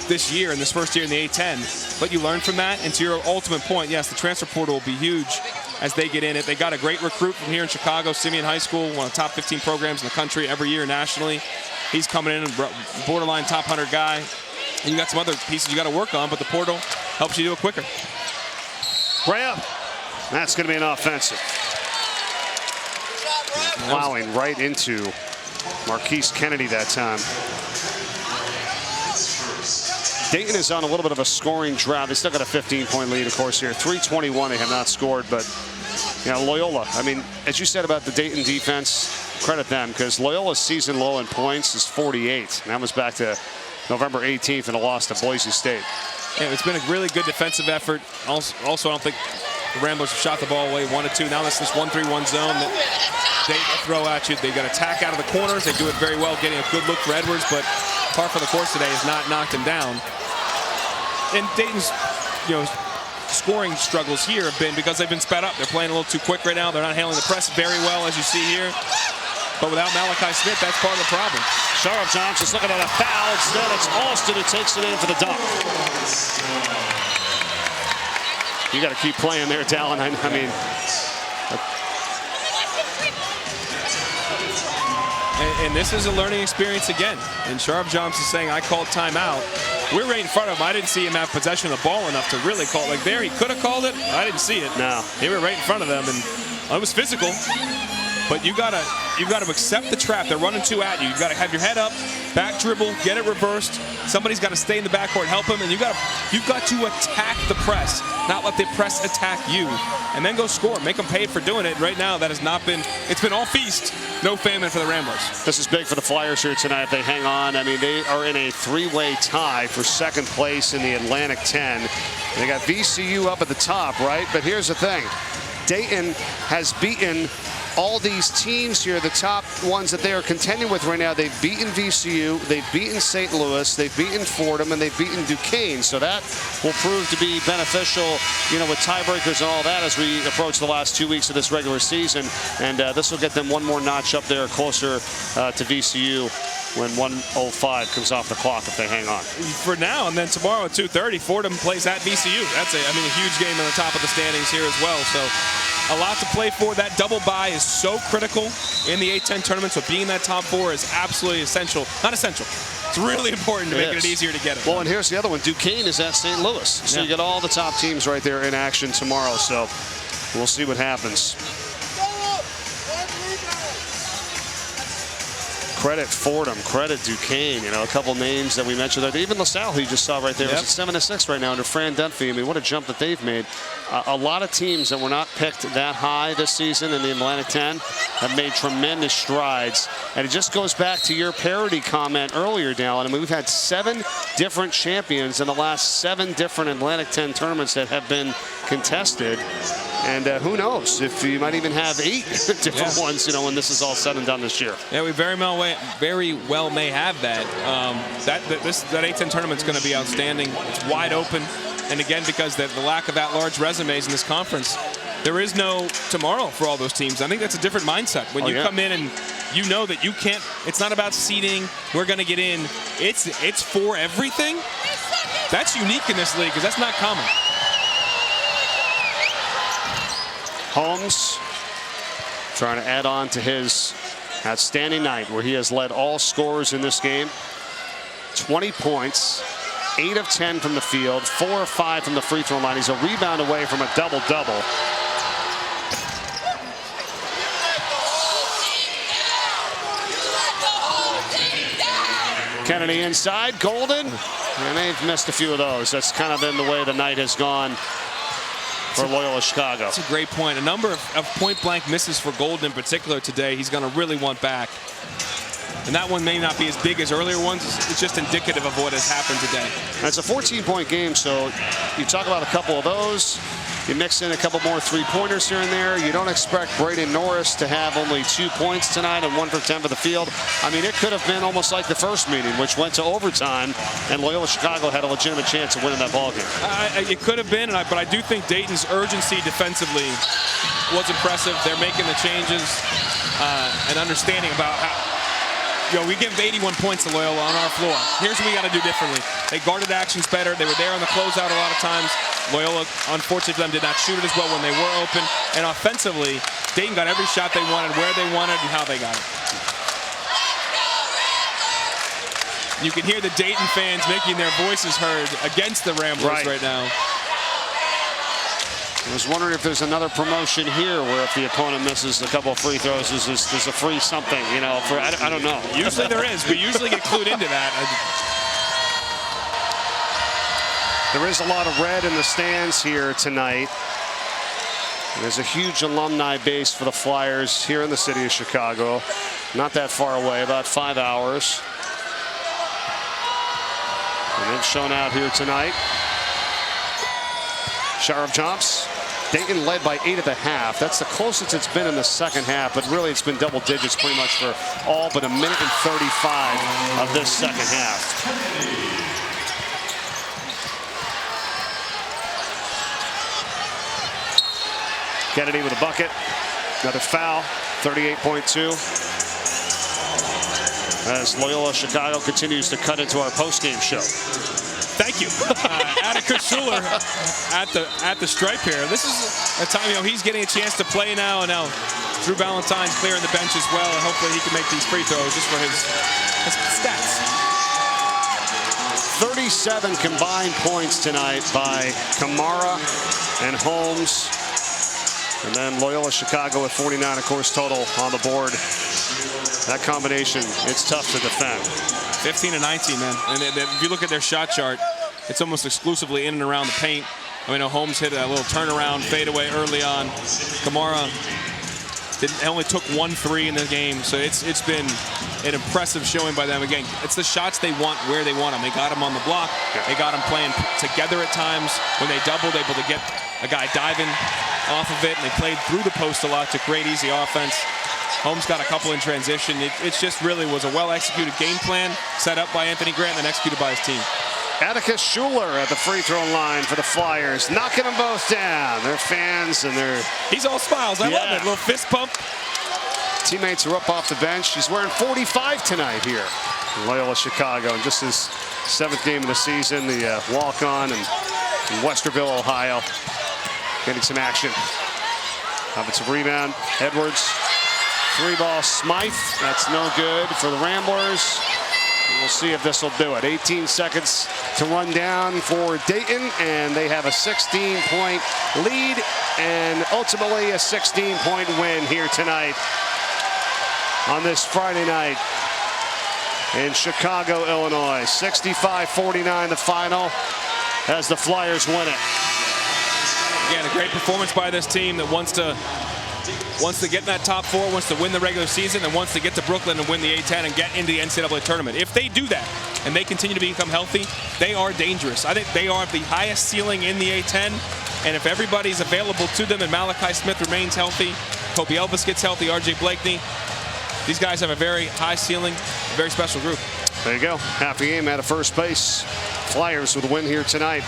this year, in this first year in the A-10. But you learn from that, and to your ultimate point, yes, the transfer portal will be huge as they get in it. They got a great recruit from here in Chicago, Simeon High School, one of the top 15 programs in the country every year nationally. He's coming in, borderline top 100 guy. And you got some other pieces you got to work on, but the portal helps you do it quicker. Brea, that's going to be an offensive. Plowing right into Marquise Kennedy that time. Dayton is on a little bit of a scoring drought. They still got a 15-point lead, of course, here. 3:21, they have not scored, but Loyola, I mean, as you said about the Dayton defense, credit them, because Loyola's season low in points is 48. And that was back to November 18th in a loss to Boise State. Yeah, it's been a really good defensive effort. Also, I don't think the Ramblers have shot the ball away 1-2. Now that's this 1-3-1 zone that they throw at you. They got attack out of the corners. They do it very well, getting a good look for Edwards, but par for the course today has not knocked him down. And Dayton's, scoring struggles here have been because they've been sped up. They're playing a little too quick right now. They're not handling the press very well, as you see here. But without Malachi Smith, that's part of the problem. Sharp Johnson's looking at a foul. Instead, it's Alston who takes it in for the dunk. You got to keep playing there, Dallin. I mean, and this is a learning experience again. And Sharp Johnson saying, I called timeout. We're right in front of him. I didn't see him have possession of the ball enough to really call it. Like there, he could have called it. I didn't see it. No. They were right in front of them, and it was physical. But you gotta accept the trap. They're running 2 at you. You gotta have your head up, back dribble, get it reversed. Somebody's got to stay in the backcourt, help him, and you've got to attack the press, not let the press attack you, and then go score. Make them pay for doing it. Right now, that has not been. It's been all feast, no famine for the Ramblers. This is big for the Flyers here tonight if they hang on. I mean, they are in a 3-way tie for 2nd place in the Atlantic 10. They got VCU up at the top, right? But here's the thing: Dayton has beaten all these teams here, the top ones that they are contending with right now. They've beaten VCU, they've beaten St. Louis, they've beaten Fordham, and they've beaten Duquesne. So that will prove to be beneficial, with tiebreakers and all that as we approach the last 2 weeks of this regular season. And this will get them one more notch up there, closer to VCU when 1:05 comes off the clock if they hang on. For now, and then tomorrow at 2:30, Fordham plays at VCU. That's a huge game on the top of the standings here as well. So a lot to play for. That double bye is so critical in the A-10 tournament, so being that top 4 is absolutely essential. Not essential. It's really important to make it easier to get it. Well, and here's the other one. Duquesne is at St. Louis. So you get all the top teams right there in action tomorrow. So we'll see what happens. Credit Fordham, credit Duquesne, a couple names that we mentioned there. Even LaSalle, who you just saw right there, was at 7-6 right now under Fran Dunphy. I mean, what a jump that they've made. A lot of teams that were not picked that high this season in the Atlantic 10 have made tremendous strides. And it just goes back to your parity comment earlier, Dallin. I mean, we've had 7 different champions in the last 7 different Atlantic 10 tournaments that have been contested. And who knows if you might even have 8 different ones, when this is all said and done this year. Yeah, we very well may have that. That A-10 tournament's going to be outstanding. It's wide open, and again, because the lack of at-large resumes in this conference, there is no tomorrow for all those teams. I think that's a different mindset when you come in and you know that you can't. It's not about seeding. We're going to get in. It's for everything. That's unique in this league because that's not common. Holmes trying to add on to his outstanding night where he has led all scorers in this game. 20 points, 8 of 10 from the field, 4 of 5 from the free throw line. He's a rebound away from a double-double. Kennedy inside, Golden, and they've missed a few of those. That's kind of been the way the night has gone for Loyola Chicago. That's a great point. A number of point-blank misses for Golden in particular today. He's going to really want back. And that one may not be as big as earlier ones. It's just indicative of what has happened today. It's a 14-point game, so you talk about a couple of those. You mix in a couple more three-pointers here and there. You don't expect Braden Norris to have only 2 points tonight and 1 for 10 for the field. I mean, it could have been almost like the first meeting, which went to overtime, and Loyola Chicago had a legitimate chance of winning that ballgame. It could have been, but I do think Dayton's urgency defensively was impressive. They're making the changes and understanding about how. We give 81 points to Loyola on our floor. Here's what we got to do differently. They guarded actions better. They were there on the closeout a lot of times. Loyola, unfortunately for them, did not shoot it as well when they were open. And offensively, Dayton got every shot they wanted, where they wanted, and how they got it. You can hear the Dayton fans making their voices heard against the Ramblers right now. I was wondering if there's another promotion here where if the opponent misses a couple of free throws, there's a free something, I don't know. Usually there is. We usually get clued into that. There is a lot of red in the stands here tonight. There's a huge alumni base for the Flyers here in the city of Chicago. Not that far away, about 5 hours. And they've shown out here tonight. Shower of jumps. Dayton led by 8 at the half. That's the closest it's been in the second half, but really it's been double digits pretty much for all but a minute and 35 of this second half. Kennedy with a bucket. Another foul, 38.2. As Loyola Chicago continues to cut into our postgame show. Thank you. Atticus Schuler at the stripe here. This is a time, he's getting a chance to play now. And now Drew Valentine's clearing the bench as well. And hopefully he can make these free throws just for his stats. 37 combined points tonight by Kamara and Holmes. And then Loyola Chicago with 49, of course, total on the board. That combination, it's tough to defend. 15 and 19, man. And if you look at their shot chart, it's almost exclusively in and around the paint. Holmes hit a little turnaround fadeaway early on. Kamara only took 1 3 in the game, so it's been an impressive showing by them. Again, it's the shots they want where they want them. They got him on the block. They got him playing together at times. When they doubled, able to get a guy diving off of it, and they played through the post a lot to create easy offense. Holmes got a couple in transition. It just really was a well-executed game plan set up by Anthony Grant and then executed by his team. Atticus Schuler at the free throw line for the Flyers, knocking them both down. Their fans and their... He's all smiles. I love it. A little fist pump. Teammates are up off the bench. He's wearing 45 tonight here in Loyola Chicago. And just his 7th game of the season, the walk-on in Westerville, Ohio. Getting some action. Offensive rebound. Edwards. 3-ball Smythe. That's no good for the Ramblers. We'll see if this will do it. 18 seconds to run down for Dayton, and they have a 16-point lead and ultimately a 16-point win here tonight on this Friday night in Chicago, Illinois. 65-49 the final as the Flyers win it. Again, a great performance by this team that wants to get in that top 4, wants to win the regular season, and wants to get to Brooklyn and win the A-10 and get into the NCAA tournament. If they do that and they continue to become healthy, they are dangerous. I think they are the highest ceiling in the A-10, and if everybody's available to them and Malachi Smith remains healthy, Kobe Elvis gets healthy, R.J. Blakeney, these guys have a very high ceiling, very special group. There you go. Half the game out of first place. Flyers with a win here tonight.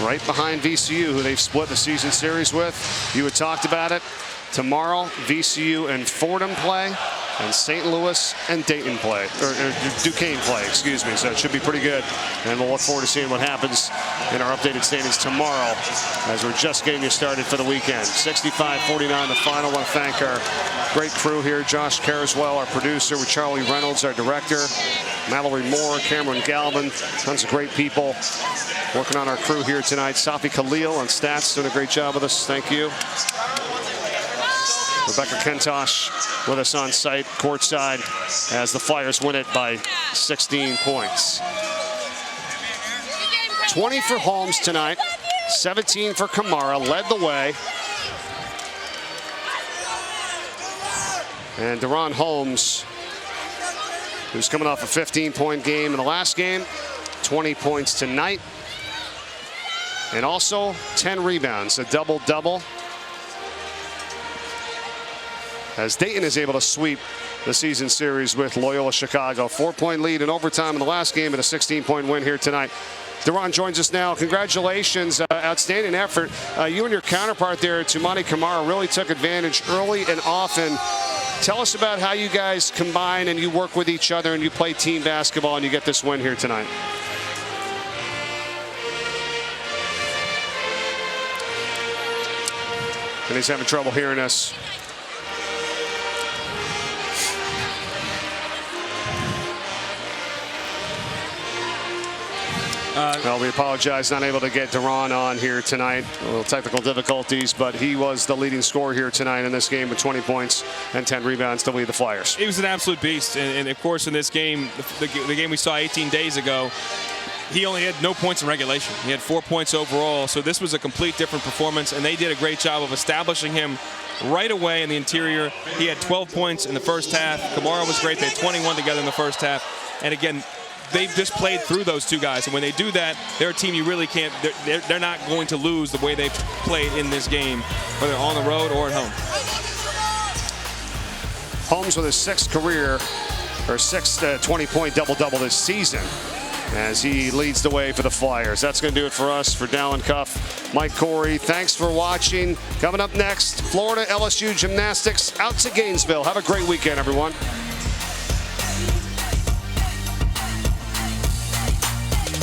Right behind VCU, who they've split the season series with. You had talked about it. Tomorrow, VCU and Fordham play, and St. Louis and Dayton play, or Duquesne play, excuse me. So it should be pretty good. And we'll look forward to seeing what happens in our updated standings tomorrow as we're just getting you started for the weekend. 65-49 the final. I want to thank our great crew here. Josh Carswell, our producer, with Charlie Reynolds, our director, Mallory Moore, Cameron Galvin, tons of great people working on our crew here tonight. Safi Khalil on stats, doing a great job with us. Thank you. Rebecca Kentosh with us on site, courtside, as the Flyers win it by 16 points. 20 for Holmes tonight, 17 for Kamara, led the way. And Deron Holmes, who's coming off a 15-point game in the last game, 20 points tonight. And also 10 rebounds, a double-double. As Dayton is able to sweep the season series with Loyola Chicago. 4-point lead in overtime in the last game and a 16-point win here tonight. Deron joins us now. Congratulations, outstanding effort. You and your counterpart there, Tumani Kamara, really took advantage early and often. Tell us about how you guys combine and you work with each other and you play team basketball and you get this win here tonight. And he's having trouble hearing us. Well, we apologize, not able to get Deron on here tonight. A little technical difficulties, but he was the leading scorer here tonight in this game with 20 points and 10 rebounds to lead the Flyers. He was an absolute beast, and of course in this game, the game we saw 18 days ago, he only had no points in regulation. He had 4 points overall, so this was a complete different performance, and they did a great job of establishing him right away in the interior. He had 12 points in the first half. Kamara was great. They had 21 together in the first half. And again, they've just played through those two guys. And when they do that, they're a team you really can't, they're not going to lose the way they've played in this game, whether on the road or at home. Holmes with his sixth 20-point double-double this season as he leads the way for the Flyers. That's going to do it for us. For Dallin Cuff, Mike Corey, thanks for watching. Coming up next, Florida LSU Gymnastics out to Gainesville. Have a great weekend, everyone.